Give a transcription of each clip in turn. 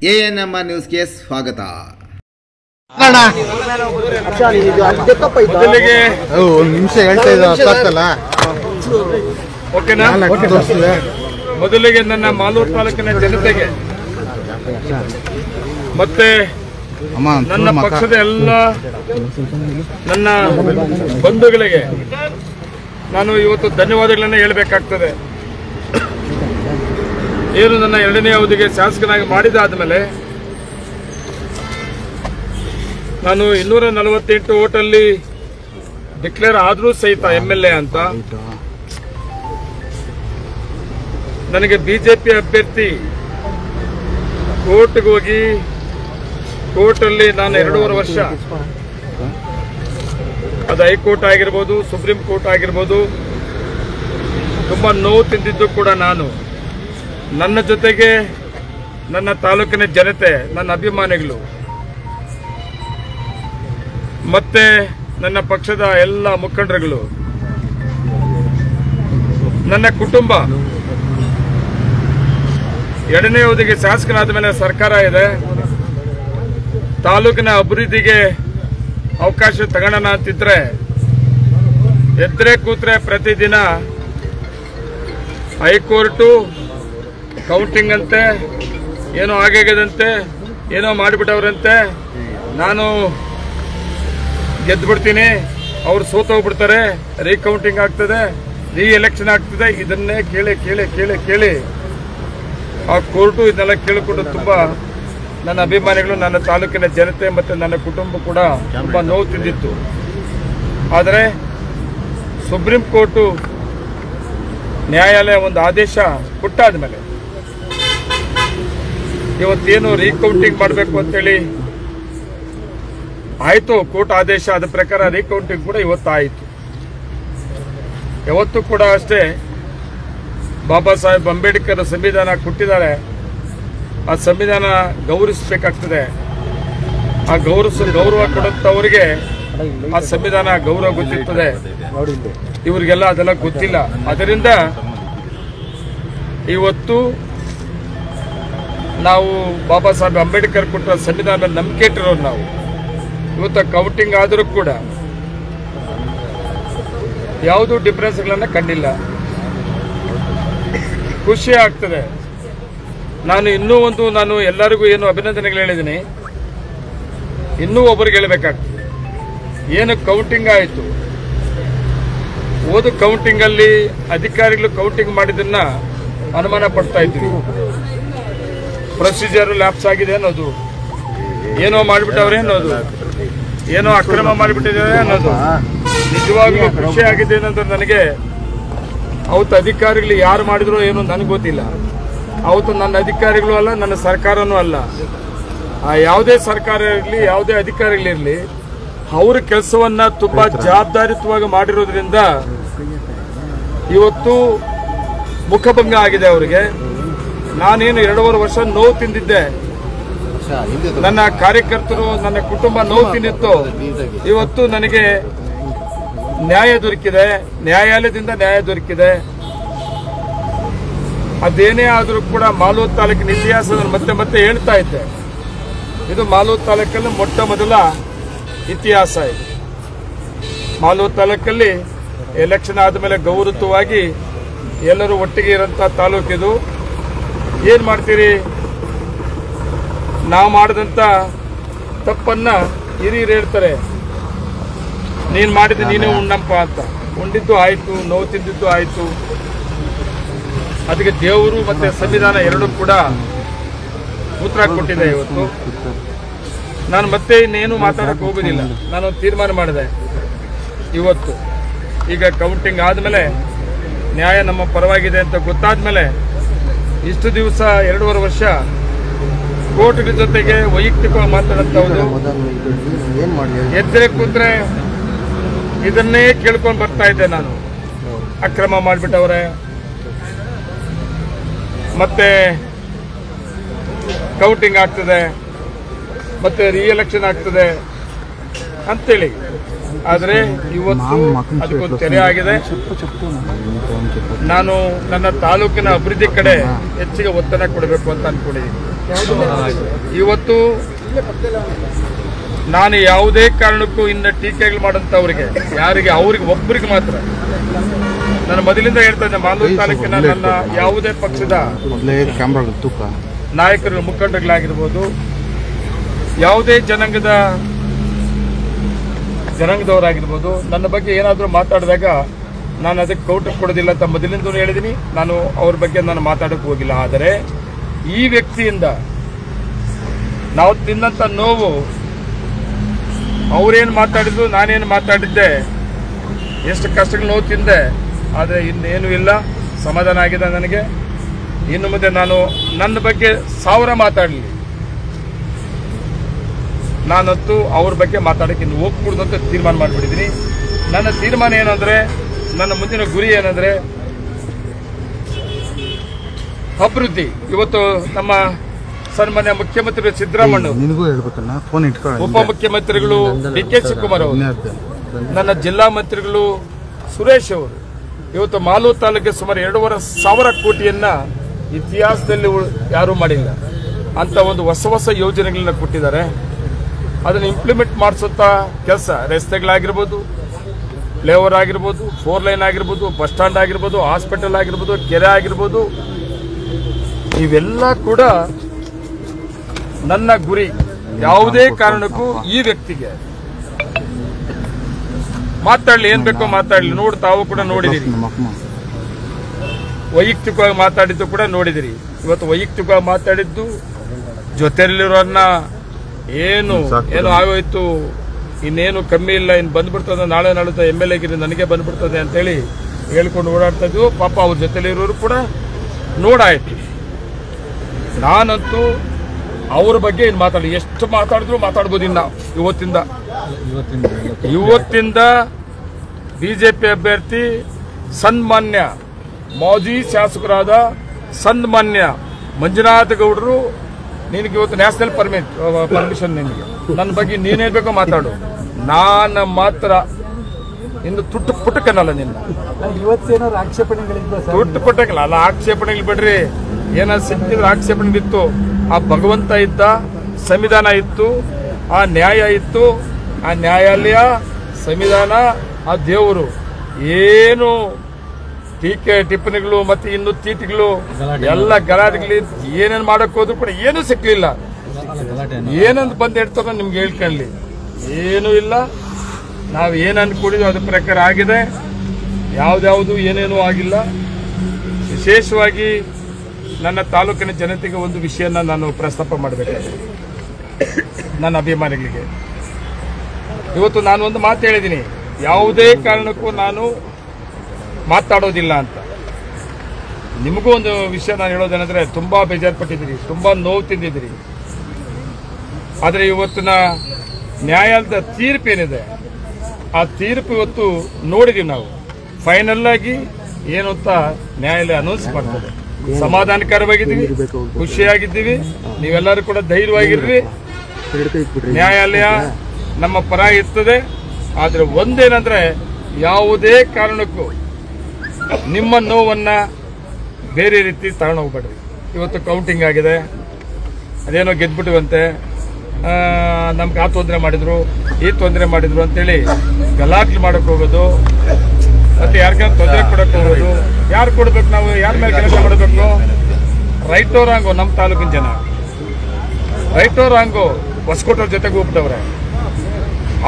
ANM ನ್ಯೂಸ್ಗೆ ಸ್ವಾಗತ. ಮೊದಲಿಗೆ ಒಂದು ನಿಮಿಷ ಹೇಳ್ತಾ ಇದ್ದಲ್ಲ ಓಕೆನಾ? ಮೊದಲಿಗೆ ನನ್ನ ಮಾಲೂರು ತಾಲೂಕಿನ ಜನತೆಗೆ ಮತ್ತೆ ನನ್ನ ಪಕ್ಷದ ಎಲ್ಲ ನನ್ನ ಬಂಧುಗಳಿಗೆ ನಾನು ಇವತ್ತು ಧನ್ಯವಾದಗಳನ್ನು ಹೇಳಬೇಕಾಗ್ತದೆ. ಏನು ನನ್ನ 2ನೇ ಅವಧಿಗೆ ಶಾಸಕನಾಗಿ ಮಾಡಿದಾದ ಮೇಲೆ ನಾನು 248 ಓಟಲ್ಲಿ ಡಿಕ್ಲೇರ್ ಆದರೂ ಸಹಿತ MLA ಅಂತ ನನಗೆ ಬಿಜೆಪಿ ಅಭ್ಯರ್ಥಿ ಕೋರ್ಟ್ಗೆ ಹೋಗಿ ಕೋರ್ಟಲ್ಲಿ ನಾನು 2.5 ವರ್ಷ, ಅದು ಹೈಕೋರ್ಟ್ ಆಗಿರ್ಬೋದು, ಸುಪ್ರೀಂ ಕೋರ್ಟ್ ಆಗಿರ್ಬೋದು, ತುಂಬಾ ನೋವು ತಿಂದಿದ್ದು ಕೂಡ ನಾನು. ನನ್ನ ಜೊತೆಗೆ ನನ್ನ ತಾಲೂಕಿನ ಜನತೆ, ನನ್ನ ಅಭಿಮಾನಿಗಳು ಮತ್ತೆ ನನ್ನ ಪಕ್ಷದ ಎಲ್ಲ ಮುಖಂಡರುಗಳು, ನನ್ನ ಕುಟುಂಬ 2ನೇ ಅವಧಿಗೆ ಶಾಸಕನಾದ ಮೇಲೆ ಸರ್ಕಾರ ಇದೆ, ತಾಲೂಕಿನ ಅಭಿವೃದ್ಧಿಗೆ ಅವಕಾಶ ತಗೋಣ ಅಂತಿದ್ರೆ ಎದ್ರೆ ಕೂತ್ರೆ ಪ್ರತಿದಿನ ಹೈಕೋರ್ಟು ಕೌಂಟಿಂಗ್ ಅಂತೆ, ಏನೋ ಆಗದಂತೆ, ಏನೋ ಮಾಡಿಬಿಟ್ಟವ್ರಂತೆ, ನಾನು ಗೆದ್ದುಬಿಡ್ತೀನಿ, ಅವ್ರು ಸೋತೋಗ್ಬಿಡ್ತಾರೆ, ರೀಕೌಂಟಿಂಗ್ ಆಗ್ತದೆ, ಎಲೆಕ್ಷನ್ ಆಗ್ತದೆ. ಇದನ್ನೇ ಕೇಳಿ ಕೇಳಿ ಕೇಳಿ ಕೇಳಿ ಆ ಕೋರ್ಟು ಇದನ್ನೆಲ್ಲ ಕೇಳಿಕೊಂಡು ತುಂಬಾ ನನ್ನ ಅಭಿಮಾನಿಗಳು, ನನ್ನ ತಾಲೂಕಿನ ಜನತೆ ಮತ್ತು ನನ್ನ ಕುಟುಂಬ ಕೂಡ ತುಂಬಾ ನೋವು ತಿಂದಿತ್ತು. ಆದರೆ ಸುಪ್ರೀಂ ಕೋರ್ಟು ನ್ಯಾಯಾಲಯ ಒಂದು ಆದೇಶ ಕೊಟ್ಟಾದ ಮೇಲೆ ಇವತ್ತೇನು ರೀಕೌಂಟಿಂಗ್ ಮಾಡಬೇಕು ಅಂತೇಳಿ ಆಯಿತು, ಕೋರ್ಟ್ ಆದೇಶ ಆದ ಪ್ರಕಾರ ರೀಕೌಂಟಿಂಗ್ ಕೂಡ ಇವತ್ತು ಆಯಿತು. ಯಾವತ್ತೂ ಕೂಡ ಅಷ್ಟೇ ಬಾಬಾ ಸಾಹೇಬ್ ಅಂಬೇಡ್ಕರ್ ಸಂವಿಧಾನ ಕೊಟ್ಟಿದ್ದಾರೆ, ಆ ಸಂವಿಧಾನ ಗೌರವಿಸಬೇಕಾಗ್ತದೆ. ಆ ಗೌರವ ಕೊಡುತ್ತವರಿಗೆ ಆ ಸಂವಿಧಾನ ಗೌರವ ಗೊತ್ತಿರ್ತದೆ, ಇವರಿಗೆಲ್ಲ ಅದೆಲ್ಲ ಗೊತ್ತಿಲ್ಲ. ಅದರಿಂದ ಇವತ್ತು ನಾವು ಬಾಬಾ ಸಾಹೇಬ್ ಅಂಬೇಡ್ಕರ್ ಕೊಟ್ಟ ಸಂವಿಧಾನದ ನಂಬಿಕೆ ಇಟ್ಟಿರೋರು ನಾವು. ಇವತ್ತು ಕೌಂಟಿಂಗ್ ಆದರೂ ಕೂಡ ಯಾವುದೂ ಡಿಫರೆನ್ಸ್ಗಳನ್ನು ಕಂಡಿಲ್ಲ, ಖುಷಿ ಆಗ್ತದೆ. ನಾನು ಎಲ್ಲರಿಗೂ ಏನು ಅಭಿನಂದನೆಗಳು ಹೇಳಿದ್ದೀನಿ, ಇನ್ನೂ ಒಬ್ಬರಿಗೆ ಹೇಳಬೇಕಾಗ್ತದೆ. ಏನು ಕೌಂಟಿಂಗ್ ಆಯಿತು, ಓದು ಕೌಂಟಿಂಗ್ ಅಲ್ಲಿ ಅಧಿಕಾರಿಗಳು ಕೌಂಟಿಂಗ್ ಮಾಡಿದ್ದನ್ನ ಅನುಮಾನ ಪಡ್ತಾ ಇದ್ವಿ. ಪ್ರೊಸೀಜರ್ ಲ್ಯಾಪ್ಸ್ ಆಗಿದೆ ಅನ್ನೋದು, ಏನೋ ಮಾಡಿಬಿಟ್ಟವ್ರೆ ಅನ್ನೋದು, ಏನೋ ಅಕ್ರಮ ಮಾಡಿಬಿಟ್ಟಿದ್ದಾರೆ ಅನ್ನೋದು. ನಿಜವಾಗ್ಲೂ ಖುಷಿ ಆಗಿದೆ ಏನಂದ್ರೆ ನನಗೆ ಅವತ್ತು ಅಧಿಕಾರಿಗಳು ಯಾರು ಮಾಡಿದ್ರು ಏನೋ ನನಗೆ ಗೊತ್ತಿಲ್ಲ. ಅವತ್ತು ನನ್ನ ಅಧಿಕಾರಿಗಳು ಅಲ್ಲ, ನನ್ನ ಸರ್ಕಾರನೂ ಅಲ್ಲ. ಯಾವುದೇ ಸರ್ಕಾರ ಇರಲಿ, ಯಾವುದೇ ಅಧಿಕಾರಿಗಳಿರಲಿ, ಅವರ ಕೆಲಸವನ್ನ ತುಂಬಾ ಜವಾಬ್ದಾರಿಯುತವಾಗಿ ಮಾಡಿರೋದ್ರಿಂದ ಇವತ್ತು ಮುಖಭಂಗ ಆಗಿದೆ ಅವರಿಗೆ. ನಾನೇನು 2.5 ವರ್ಷ ನೋವು ತಿಂದಿದ್ದೆ, ನನ್ನ ಕಾರ್ಯಕರ್ತರು, ನನ್ನ ಕುಟುಂಬ ನೋವು ತಿಂದಿತ್ತು. ಇವತ್ತು ನನಗೆ ನ್ಯಾಯ ದೊರಕಿದೆ, ನ್ಯಾಯಾಲಯದಿಂದ ನ್ಯಾಯ ದೊರಕಿದೆ. ಅದೇನೇ ಆದರೂ ಕೂಡ ಮಾಲೂರು ತಾಲೂಕಿನ ಇತಿಹಾಸ ಮತ್ತೆ ಮತ್ತೆ ಹೇಳ್ತಾ ಇದ್ದೆ. ಇದು ಮಾಲೂರು ತಾಲೂಕಲ್ಲಿ ಮೊಟ್ಟ ಮೊದಲ ಇತಿಹಾಸ. ಇದು ಮಾಲೂರು ತಾಲೂಕಲ್ಲಿ ಎಲೆಕ್ಷನ್ ಆದಮೇಲೆ ಗೌರವವಾಗಿ ಎಲ್ಲರೂ ಒಟ್ಟಿಗೆ ಇರೋಂಥ ತಾಲೂಕಿದು. ಏನ್ ಮಾಡ್ತೀರಿ, ನಾವು ಮಾಡಿದಂಥ ತಪ್ಪನ್ನ ಹಿರಿಯರು ಹೇಳ್ತಾರೆ, ನೀನು ಮಾಡಿದ್ದು ನೀನೇ ಉಣ್ಣಪ್ಪ ಅಂತ. ಉಂಡಿದ್ದು ಆಯಿತು, ನೋವು ತಿಂದಿದ್ದು ಆಯಿತು. ಅದಕ್ಕೆ ದೇವರು ಮತ್ತೆ ಸಂವಿಧಾನ ಎರಡೂ ಕೂಡ ಉತ್ತರ ಕೊಟ್ಟಿದೆ. ಇವತ್ತು ನಾನು ಮತ್ತೆ ಇನ್ನೇನು ಮಾತಾಡಕ್ಕೆ ಹೋಗೋದಿಲ್ಲ. ನಾನು ತೀರ್ಮಾನ ಮಾಡಿದೆ ಇವತ್ತು. ಈಗ ಕೌಂಟಿಂಗ್ ಆದಮೇಲೆ ನ್ಯಾಯ ನಮ್ಮ ಪರವಾಗಿದೆ ಅಂತ ಗೊತ್ತಾದ್ಮೇಲೆ ಇಷ್ಟು ದಿವಸ 2.5 ವರ್ಷ ಕೋರ್ಟ್ಗಳ ಜೊತೆಗೆ ವೈಯಕ್ತಿಕವಾಗಿ ಮಾತಾಡಂತವ್ರು ಎದ್ರೆ ಕೂತ್ರೆ ಇದನ್ನೇ ಕೇಳ್ಕೊಂಡು ಬರ್ತಾ ಇದ್ದೆ ನಾನು. ಅಕ್ರಮ ಮಾಡಿಬಿಟ್ಟವ್ರೆ, ಮತ್ತೆ ಕೌಂಟಿಂಗ್ ಆಗ್ತದೆ, ಮತ್ತೆ ರಿಎಲೆಕ್ಷನ್ ಆಗ್ತದೆ ಅಂತೇಳಿ. ಆದರೆ ಇವತ್ತು ಅದಕ್ಕೊಂದು ತೆರೆ ಆಗಿದೆ. ನಾನು ನನ್ನ ತಾಲೂಕಿನ ಅಭಿವೃದ್ಧಿ ಕಡೆ ಹೆಚ್ಚಿಗೆ ಒತ್ತಡ ಕೊಡಬೇಕು ಅಂತ ಅನ್ಕೊಂಡಿದ್ದೀನಿ. ಇವತ್ತು ನಾನು ಯಾವುದೇ ಕಾರಣಕ್ಕೂ ಇನ್ನು ಟೀಕೆಗಳು ಮಾಡೋಂಥವ್ರಿಗೆ ಯಾರಿಗೆ ಅವ್ರಿಗೆ ಒಬ್ಬರಿಗೆ ಮಾತ್ರ ನಾನು ಮೊದಲಿಂದ ಹೇಳ್ತಾ ಇದ್ದೆ, ಮಾಲೂರು ತಾಲೂಕಿನ ನನ್ನ ಯಾವುದೇ ಪಕ್ಷದ ನಾಯಕರು ಮುಖಂಡಗಳಾಗಿರ್ಬೋದು, ಯಾವುದೇ ಜನಾಂಗದವರಾಗಿರ್ಬೋದು, ನನ್ನ ಬಗ್ಗೆ ಏನಾದರೂ ಮಾತಾಡಿದಾಗ ನಾನು ಅದಕ್ಕೆ ಕೌಂಟರ್ ಕೊಡೋದಿಲ್ಲ ಅಂತ ಮೊದಲಿಂದ ಹೇಳಿದ್ದೀನಿ. ನಾನು ಅವ್ರ ಬಗ್ಗೆ ನಾನು ಮಾತಾಡೋಕೆ ಹೋಗಿಲ್ಲ. ಆದರೆ ಈ ವ್ಯಕ್ತಿಯಿಂದ ನಾವು ತಿನ್ನಂಥ ನೋವು, ಅವರೇನು ಮಾತಾಡಿದ್ರು ನಾನೇನು ಮಾತಾಡಿದ್ದೆ, ಎಷ್ಟು ಕಷ್ಟಗಳು ನೋವು ತಿಂದೆ, ಆದರೆ ಇನ್ನೇನು ಇಲ್ಲ, ಸಮಾಧಾನ ಆಗಿದೆ ನನಗೆ. ಇನ್ನು ಮುಂದೆ ನಾನು ನನ್ನ ಬಗ್ಗೆ 1000 ಮಾತಾಡಲಿ, ನಾನಂತೂ ಅವ್ರ ಬಗ್ಗೆ ಮಾತಾಡೋಕ್ಕೆ ಇನ್ನು ಹೋಗ್ಬಿಡ್ದು ಅಂತ ತೀರ್ಮಾನ ಮಾಡಿಬಿಟ್ಟಿದ್ದೀನಿ. ನನ್ನ ತೀರ್ಮಾನ ಏನಂದರೆ, ನನ್ನ ಮುಂದಿನ ಗುರಿ ಏನಂದರೆ ಅಭಿವೃದ್ಧಿ. ಇವತ್ತು ನಮ್ಮ ಸನ್ಮಾನ್ಯ ಮುಖ್ಯಮಂತ್ರಿ ಸಿದ್ದರಾಮಯ್ಯ, ಉಪಮುಖ್ಯಮಂತ್ರಿಗಳು ಡಿ.ಕೆ. ಶಿವಕುಮಾರ್ ಅವರು, ನನ್ನ ಜಿಲ್ಲಾ ಮಂತ್ರಿಗಳು ಸುರೇಶ್ ಅವರು ಇವತ್ತು ಮಾಲೂರು ತಾಲೂಕಿಗೆ ಸುಮಾರು 2,500 ಕೋಟಿಯನ್ನ ಇತಿಹಾಸದಲ್ಲಿ ಯಾರೂ ಮಾಡಿಲ್ಲ ಅಂತ ಒಂದು ಹೊಸ ಯೋಜನೆಗಳನ್ನ ಕೊಟ್ಟಿದ್ದಾರೆ. ಅದನ್ನು ಇಂಪ್ಲಿಮೆಂಟ್ ಮಾಡಿಸುತ್ತ ಕೆಲಸ, ರಸ್ತೆಗಳಾಗಿರ್ಬೋದು, ಫ್ಲೇವರ್ ಆಗಿರ್ಬೋದು, 4 ಲೈನ್ ಆಗಿರ್ಬೋದು, ಬಸ್ ಸ್ಟ್ಯಾಂಡ್ ಆಗಿರ್ಬೋದು, ಹಾಸ್ಪಿಟಲ್ ಆಗಿರ್ಬೋದು, ಕೆರೆ ಆಗಿರ್ಬೋದು, ಇವೆಲ್ಲ ಕೂಡ ನನ್ನ ಗುರಿ. ಯಾವುದೇ ಕಾರಣಕ್ಕೂ ಈ ವ್ಯಕ್ತಿಗೆ ಮಾತಾಡಲಿ, ಏನ್ ಬೇಕೋ ಮಾತಾಡಲಿ. ನೋಡಿ, ತಾವು ಕೂಡ ನೋಡಿದಿರಿ, ವೈಯಕ್ತಿಕವಾಗಿ ಮಾತಾಡಿದ್ದು ಕೂಡ ನೋಡಿದಿರಿ. ಇವತ್ತು ವೈಯಕ್ತಿಕವಾಗಿ ಮಾತಾಡಿದ್ದು ಜೊತೆಯಲ್ಲಿರೋನ್ನ ಏನು ಆಗೋಯ್ತು, ಇನ್ನೇನು ಕಮ್ಮಿ ಇಲ್ಲ, ಇನ್ನು ಬಂದ್ಬಿಡ್ತದೆ, ನಾಳೆ ನಾಳುತ್ತ MLA ಗಿರಿ ನನಗೆ ಬಂದ್ಬಿಡ್ತದೆ ಅಂತೇಳಿ ಹೇಳ್ಕೊಂಡು ಓಡಾಡ್ತಾ ಇದ್ವು. ಪಾಪ ಅವ್ರ ಜೊತೆಲಿರೋರು ಕೂಡ ನೋಡಾಯ್ತು. ನಾನಂತೂ ಅವ್ರ ಬಗ್ಗೆ ಏನು ಮಾತಾಡಿ, ಎಷ್ಟು ಮಾತಾಡಿದ್ರು ಮಾತಾಡ್ಬೋದು. ಇನ್ನ ಇವತ್ತಿಂದ ಬಿಜೆಪಿ ಅಭ್ಯರ್ಥಿ ಸನ್ಮಾನ್ಯ ಮಾಜಿ ಶಾಸಕರಾದ ಸನ್ಮಾನ್ಯ ಮಂಜುನಾಥ ಗೌಡರು, ನಿನಗೆ ಇವತ್ತು ನ್ಯಾಷನಲ್ ಪರ್ಮಿಷನ್, ನಿನಗೆ ನನ್ನ ಬಗ್ಗೆ ನೀನೇನ್ ಬೇಕೋ ಮಾತಾಡು, ನಾನು ಮಾತ್ರ ಇನ್ನು ತುಟ್ಟು ಪುಟ್ಟಕ್ಕನಲ್ಲ ನಿನ್ನ. ಇವತ್ತೇನಾದ್ರು ಆಕ್ಷೇಪಣೆಗಳಿಂದ ತುಟ್ಟು ಪುಟ್ಟಕ್ಕಲ್ಲ, ಅಲ್ಲ ಆಕ್ಷೇಪಣೆಗಳು ಬಿಡ್ರಿ, ಏನಾದ್ರು ಸಿಕ್ಕಿದ್ರೆ ಆಕ್ಷೇಪಣೆಗಳಿತ್ತು. ಆ ಭಗವಂತ ಇದ್ದ, ಸಂವಿಧಾನ ಇತ್ತು, ಆ ನ್ಯಾಯ ಇತ್ತು, ಆ ನ್ಯಾಯಾಲಯ, ಸಂವಿಧಾನ, ಆ ದೇವರು. ಏನು ಟೀಕೆ ಟಿಪ್ಪಣಿಗಳು ಮತ್ತೆ ಇನ್ನು ತೀಟಿಗಳು ಎಲ್ಲ ಗಲಾಟೆಗಳು ಏನೇನು ಮಾಡಕ್ ಹೋದ್ರು ಕೂಡ ಏನೂ ಸಿಕ್ಲಿಲ್ಲ. ಏನಂತ ಬಂದು ಹೇಳ್ತಾರೋ ನಿಮ್ಗೆ ಹೇಳ್ಕೊಳ್ಳಿ, ಏನೂ ಇಲ್ಲ. ನಾವು ಏನು ಅನ್ಕೊಂಡಿದ್ವಿ ಅದ್ರ ಪ್ರಕಾರ ಆಗಿದೆ, ಯಾವ್ದಾವುದು ಏನೇನೂ ಆಗಿಲ್ಲ. ವಿಶೇಷವಾಗಿ ನನ್ನ ತಾಲೂಕಿನ ಜನತೆಗೆ ಒಂದು ವಿಷಯನ ನಾನು ಪ್ರಸ್ತಾಪ ಮಾಡಬೇಕಾಗಿದೆ. ನನ್ನ ಅಭಿಮಾನಿಗಳಿಗೆ ಇವತ್ತು ನಾನು ಒಂದು ಮಾತು ಹೇಳಿದ್ದೀನಿ, ಯಾವುದೇ ಕಾರಣಕ್ಕೂ ನಾನು ಮಾತಾಡೋದಿಲ್ಲ ಅಂತ. ನಿಮಗೂ ಒಂದು ವಿಷಯ ನಾನು ಹೇಳೋದೇನೆಂದ್ರೆ, ತುಂಬಾ ಬೇಜಾರುಪಟ್ಟಿದ್ದೀರಿ, ತುಂಬಾ ನೋವು ತಿಂದಿದ್ದೀರಿ. ಆದರೆ ಇವತ್ತಿನ ನ್ಯಾಯಾಲಯದ ತೀರ್ಪು ಏನಿದೆ, ಆ ತೀರ್ಪು ಇವತ್ತು ನೋಡಿದೀವಿ ನಾವು. ಫೈನಲ್ ಆಗಿ ಏನು ಅಂತ ನ್ಯಾಯಾಲಯ ಅನೌನ್ಸ್ ಮಾಡ್ತದೆ. ಸಮಾಧಾನಕರವಾಗಿದ್ದೀವಿ, ಖುಷಿಯಾಗಿದ್ದೀವಿ. ನೀವೆಲ್ಲರೂ ಕೂಡ ಧೈರ್ಯವಾಗಿರ್ರಿ. ನ್ಯಾಯಾಲಯ ನಮ್ಮ ಪರ ಇರ್ತದೆ. ಆದರೆ ಒಂದೇನಂದ್ರೆ, ಯಾವುದೇ ಕಾರಣಕ್ಕೂ ನಿಮ್ಮ ನೋವನ್ನ ಬೇರೆ ರೀತಿ ತಗೊಂಡು ಹೋಗ್ಬೇಡ್ರಿ. ಇವತ್ತು ಕೌಂಟಿಂಗ್ ಆಗಿದೆ, ಅದೇನೋ ಗೆದ್ಬಿಟ್ಟಿವಂತೆ, ನಮ್ಗೆ ಆ ತೊಂದರೆ ಮಾಡಿದ್ರು, ಈ ತೊಂದರೆ ಮಾಡಿದ್ರು ಅಂತೇಳಿ ಗಲಾಟೆ ಮಾಡಕ್ ಹೋಗೋದು, ಮತ್ತೆ ಯಾರಿಗಾದ್ರು ತೊಂದರೆ ಕೊಡಕ್ ಹೋಗೋದು. ಯಾರು ಕೊಡ್ಬೇಕು, ನಾವು ಯಾರ ಮೇಲೆ ಕೆಲಸ ಮಾಡಬೇಕು? ರೈಟೋ ರಾಂಗೋ ನಮ್ಮ ತಾಲೂಕಿನ ಜನ ರೈಟೋ ರಾಂಗೋ ಹೊಸಕೋಟವ್ರ ಜೊತೆಗೆ ಹೋಗ್ಬಿಟ್ಟವ್ರೆ.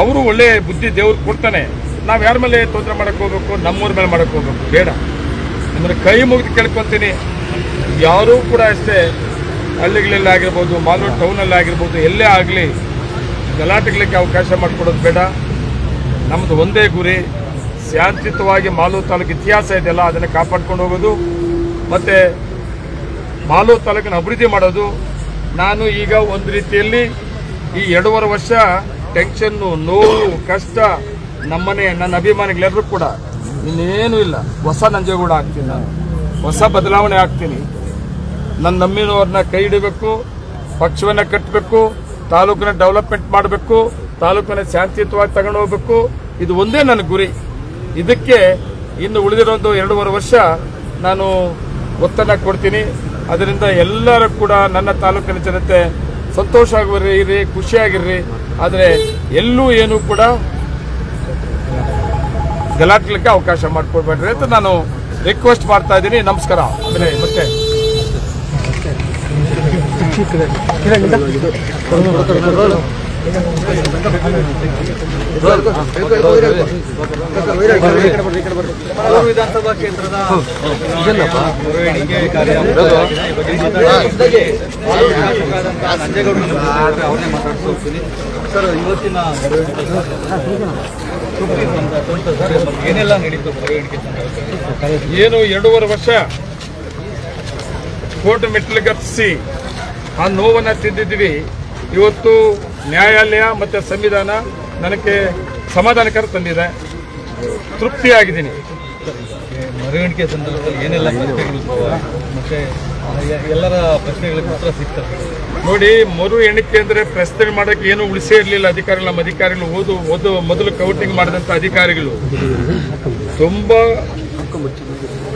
ಅವರು ಒಳ್ಳೆ ಬುದ್ಧಿ ದೇವ್ರು ಕೊಡ್ತಾನೆ. ನಾವು ಯಾರ ಮೇಲೆ ತೊಂದರೆ ಮಾಡಕ್ ಹೋಗ್ಬೇಕು? ನಮ್ಮೂರ ಮೇಲೆ ಮಾಡಕ್ ಹೋಗ್ಬೇಕು ಬೇಡ. ನಿಮ್ಮನ್ನ ಕೈ ಮುಗಿದು ಕೇಳ್ಕೊಂತೀನಿ, ಯಾರೂ ಕೂಡ ಅಷ್ಟೇ ಹಳ್ಳಿಗಳಲ್ಲಿ ಆಗಿರ್ಬೋದು, ಮಾಲೂರು ಟೌನಲ್ಲಿ ಆಗಿರ್ಬೋದು, ಎಲ್ಲೇ ಆಗಲಿ ಗಲಾಟೆಗಳಿಗೆ ಅವಕಾಶ ಮಾಡಿಕೊಡೋದು ಬೇಡ. ನಮ್ಮದು ಒಂದೇ ಗುರಿ, ಶಾಂತಿಯುತವಾಗಿ ಮಾಲೂರು ತಾಲೂಕು ಇತಿಹಾಸ ಇದೆಯಲ್ಲ ಅದನ್ನು ಕಾಪಾಡ್ಕೊಂಡು ಹೋಗೋದು, ಮತ್ತು ಮಾಲೂರು ತಾಲೂಕಿನ ಅಭಿವೃದ್ಧಿ ಮಾಡೋದು. ನಾನು ಈಗ ಒಂದು ರೀತಿಯಲ್ಲಿ ಈ 2.5 ವರ್ಷ ಟೆನ್ಷನ್ನು, ನೋವು, ಕಷ್ಟ, ನಮ್ಮನೆ ನನ್ನ ಅಭಿಮಾನಿಗಳೆಲ್ಲರೂ ಕೂಡ ಇನ್ನೇನು ಇಲ್ಲ. ಹೊಸ ನಂಜೇಗೌಡ ಆಗ್ತೀನಿ, ನಾನು ಹೊಸ ಬದಲಾವಣೆ ಆಗ್ತೀನಿ. ನನ್ನ ನಮ್ಮಿನವ್ರನ್ನ ಕೈ ಹಿಡಬೇಕು, ಪಕ್ಷವನ್ನು ಕಟ್ಟಬೇಕು, ತಾಲೂಕಿನ ಡೆವಲಪ್ಮೆಂಟ್ ಮಾಡಬೇಕು, ತಾಲೂಕಿನ ಶಾಂತಿಯುತವಾಗಿ ತಗೊಂಡು ಹೋಗ್ಬೇಕು. ಇದು ಒಂದೇ ನನ್ನ ಗುರಿ. ಇದಕ್ಕೆ ಇನ್ನು ಉಳಿದಿರೋದು 2.5 ವರ್ಷ ನಾನು ಒತ್ತನ್ನು ಕೊಡ್ತೀನಿ. ಅದರಿಂದ ಎಲ್ಲರೂ ಕೂಡ ನನ್ನ ತಾಲೂಕಿನ ಜನತೆ ಸಂತೋಷ ಆಗಿರ್ರಿ, ಖುಷಿಯಾಗಿರ್ರಿ. ಆದರೆ ಎಲ್ಲೂ ಏನು ಕೂಡ ಗಲಾಟ್ಲಿಕ್ಕೆ ಅವಕಾಶ ಮಾಡಿಕೊಡ್ಬೇಡ್ರಿ ಅಂತ ನಾನು ರಿಕ್ವೆಸ್ಟ್ ಮಾಡ್ತಾ ಇದ್ದೀನಿ. ನಮಸ್ಕಾರ. ಆಮೇಲೆ ಮತ್ತೆ ವಿಧಾನಸಭಾ ಕ್ಷೇತ್ರದ ಅವ್ರನ್ನೇ ಮಾತಾಡ್ತೀನಿ ಸರ್. ಇವತ್ತಿನ ಏನೆಲ್ಲ ನಡೀತು ಮೆರವಣಿಗೆ? ಏನು 2.5 ವರ್ಷ ಕೋರ್ಟ್ ಮೆಟ್ಟಿಲಿಗೆ ಹತ್ತಿಸಿ ಆ ನೋವನ್ನು ತಿಂದಿದ್ದೀವಿ. ಇವತ್ತು ನ್ಯಾಯಾಲಯ ಮತ್ತು ಸಂವಿಧಾನ ನನಗೆ ಸಮಾಧಾನಕರ ತಂದಿದೆ, ತೃಪ್ತಿಯಾಗಿದ್ದೀನಿ. ಮೆರವಣಿಗೆ ಸಂದರ್ಭದಲ್ಲಿ ಏನೆಲ್ಲ ಪ್ರಶ್ನೆಗಳು ಮತ್ತೆ ಎಲ್ಲರ ಪ್ರಶ್ನೆಗಳಿಗೆ ಉತ್ತರ ಸಿಗ್ತದೆ ನೋಡಿ. ಮರು ಎಣಿಕೆ ಅಂದರೆ ಪ್ರಶ್ನೆ ಮಾಡೋಕ್ಕೆ ಏನು ಉಳಿಸೇ ಇರಲಿಲ್ಲ ಅಧಿಕಾರಿಗಳು. ನಮ್ಮ ಅಧಿಕಾರಿಗಳು ಮೊದಲು ಕೌಂಟಿಂಗ್ ಮಾಡಿದಂಥ ಅಧಿಕಾರಿಗಳು ತುಂಬ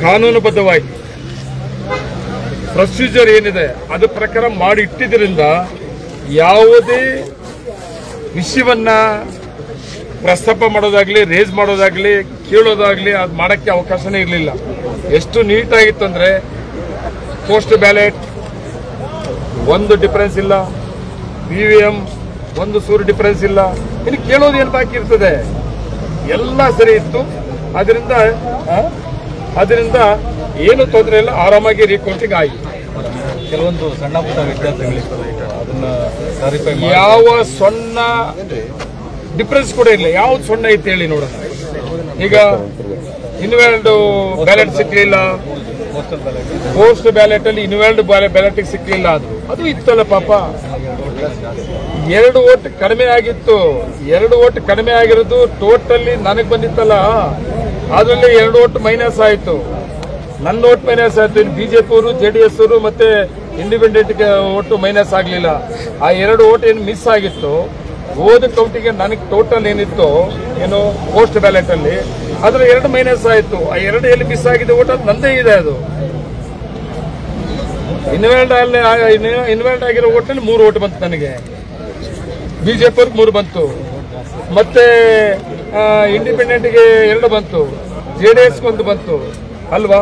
ಕಾನೂನುಬದ್ಧವಾಗಿ ಪ್ರೊಸೀಜರ್ ಏನಿದೆ ಅದು ಪ್ರಕಾರ ಮಾಡಿ ಇಟ್ಟಿದ್ದರಿಂದ ಯಾವುದೇ ವಿಷಯವನ್ನ ಪ್ರಸ್ತಾಪ ಮಾಡೋದಾಗ್ಲಿ, ರೇಸ್ ಮಾಡೋದಾಗ್ಲಿ, ಕೇಳೋದಾಗ್ಲಿ ಅದು ಮಾಡೋಕ್ಕೆ ಅವಕಾಶನೇ ಇರಲಿಲ್ಲ. ಎಷ್ಟು ನೀಟಾಗಿತ್ತು ಅಂದರೆ ಪೋಸ್ಟ್ ಬ್ಯಾಲೆಟ್ ಒಂದು ಡಿಫರೆನ್ಸ್ ಇಲ್ಲ, VVM ಒಂದು ಸೂರು ಡಿಫರೆನ್ಸ್ ಇಲ್ಲ. ಇನ್ನು ಕೇಳೋದು ಏನು ಬಾಕಿ ಇರ್ತದೆ, ಎಲ್ಲ ಸರಿ ಇತ್ತು. ಅದರಿಂದ ಏನು ತೊಂದರೆ ಇಲ್ಲ, ಆರಾಮಾಗಿ ರೀಕೌಂಟಿಂಗ್ ಆಯಿತು. ಕೆಲವೊಂದು ಸಣ್ಣ ಪುಟ್ಟ ವ್ಯತ್ಯಾಸಗಳಿರ್ತದೆ, ಅದನ್ನ ಕ್ಲಾರಿಫೈ ಯಾವ ಸಣ್ಣ ಡಿಫರೆನ್ಸ್ ಕೂಡ ಇಲ್ಲ. ಯಾವ್ದು ಸಣ್ಣ ಐತೆ ಹೇಳಿ ನೋಡೋಣ. ಈಗ ಇನ್ವ್ಯಾಲ್ಡ್ ಬ್ಯಾಲೆಟ್ ಸಿಕ್ಲಿಲ್ಲ, ಪೋಸ್ಟ್ ಬ್ಯಾಲೆಟ್ ಅಲ್ಲಿ ಇನ್ವ್ಯಾಲ್ಡ್ ಬ್ಯಾಲೆಟ್ ಸಿಕ್ಲಿಲ್ಲ. ಅದು ಇತ್ತಲ್ಲ ಪಾಪ. 2 ಓಟ್ ಕಡಿಮೆ ಆಗಿತ್ತು. 2 ಓಟ್ ಕಡಿಮೆ ಆಗಿರೋದು ಟೋಟಲಿ ನನಗೆ ಬಂದಿತ್ತಲ್ಲ, ಅದರಲ್ಲಿ 2 ಓಟ್ ಮೈನಸ್ ಆಯಿತು. ನನ್ನ ಓಟ್ ಮೈನಸ್ ಆಯಿತು. ಇನ್ನು ಬಿಜೆಪಿ ಅವರು, JDS ಅವರು ಮತ್ತೆ ಇಂಡಿಪೆಂಡೆಂಟ್ಗೆ ಓಟು ಮೈನಸ್ ಆಗಲಿಲ್ಲ. ಆ 2 ಓಟ್ ಏನು ಮಿಸ್ ಆಗಿತ್ತು ಹೋದ ಕೌಂಟಿಗೆ ನನಗೆ ಟೋಟಲ್ ಏನಿತ್ತು ಏನು ಪೋಸ್ಟ್ ಬ್ಯಾಲೆಟ್ ಅಲ್ಲಿ ಅದರ 2 ಮೈನಸ್ ಆಯಿತು. ಆ 2 ಎಲ್ಲಿ ಮಿಸ್ ಆಗಿದೆ ಓಟ್ ಅದು ನಂದೇ ಇದೆ. ಅದು ಇನ್ವ್ಯಾಲ್ಡ್ ಆಗಿರೋ ಓಟ್ನಲ್ಲಿ 3 ಓಟ್ ಬಂತು ನನಗೆ, ಬಿಜೆಪಿ ಅವ್ರಿಗೆ 3 ಬಂತು, ಮತ್ತೆ ಇಂಡಿಪೆಂಡೆಂಟ್ಗೆ 2 ಬಂತು, JDSಗೆ 1 ಬಂತು ಅಲ್ವಾ.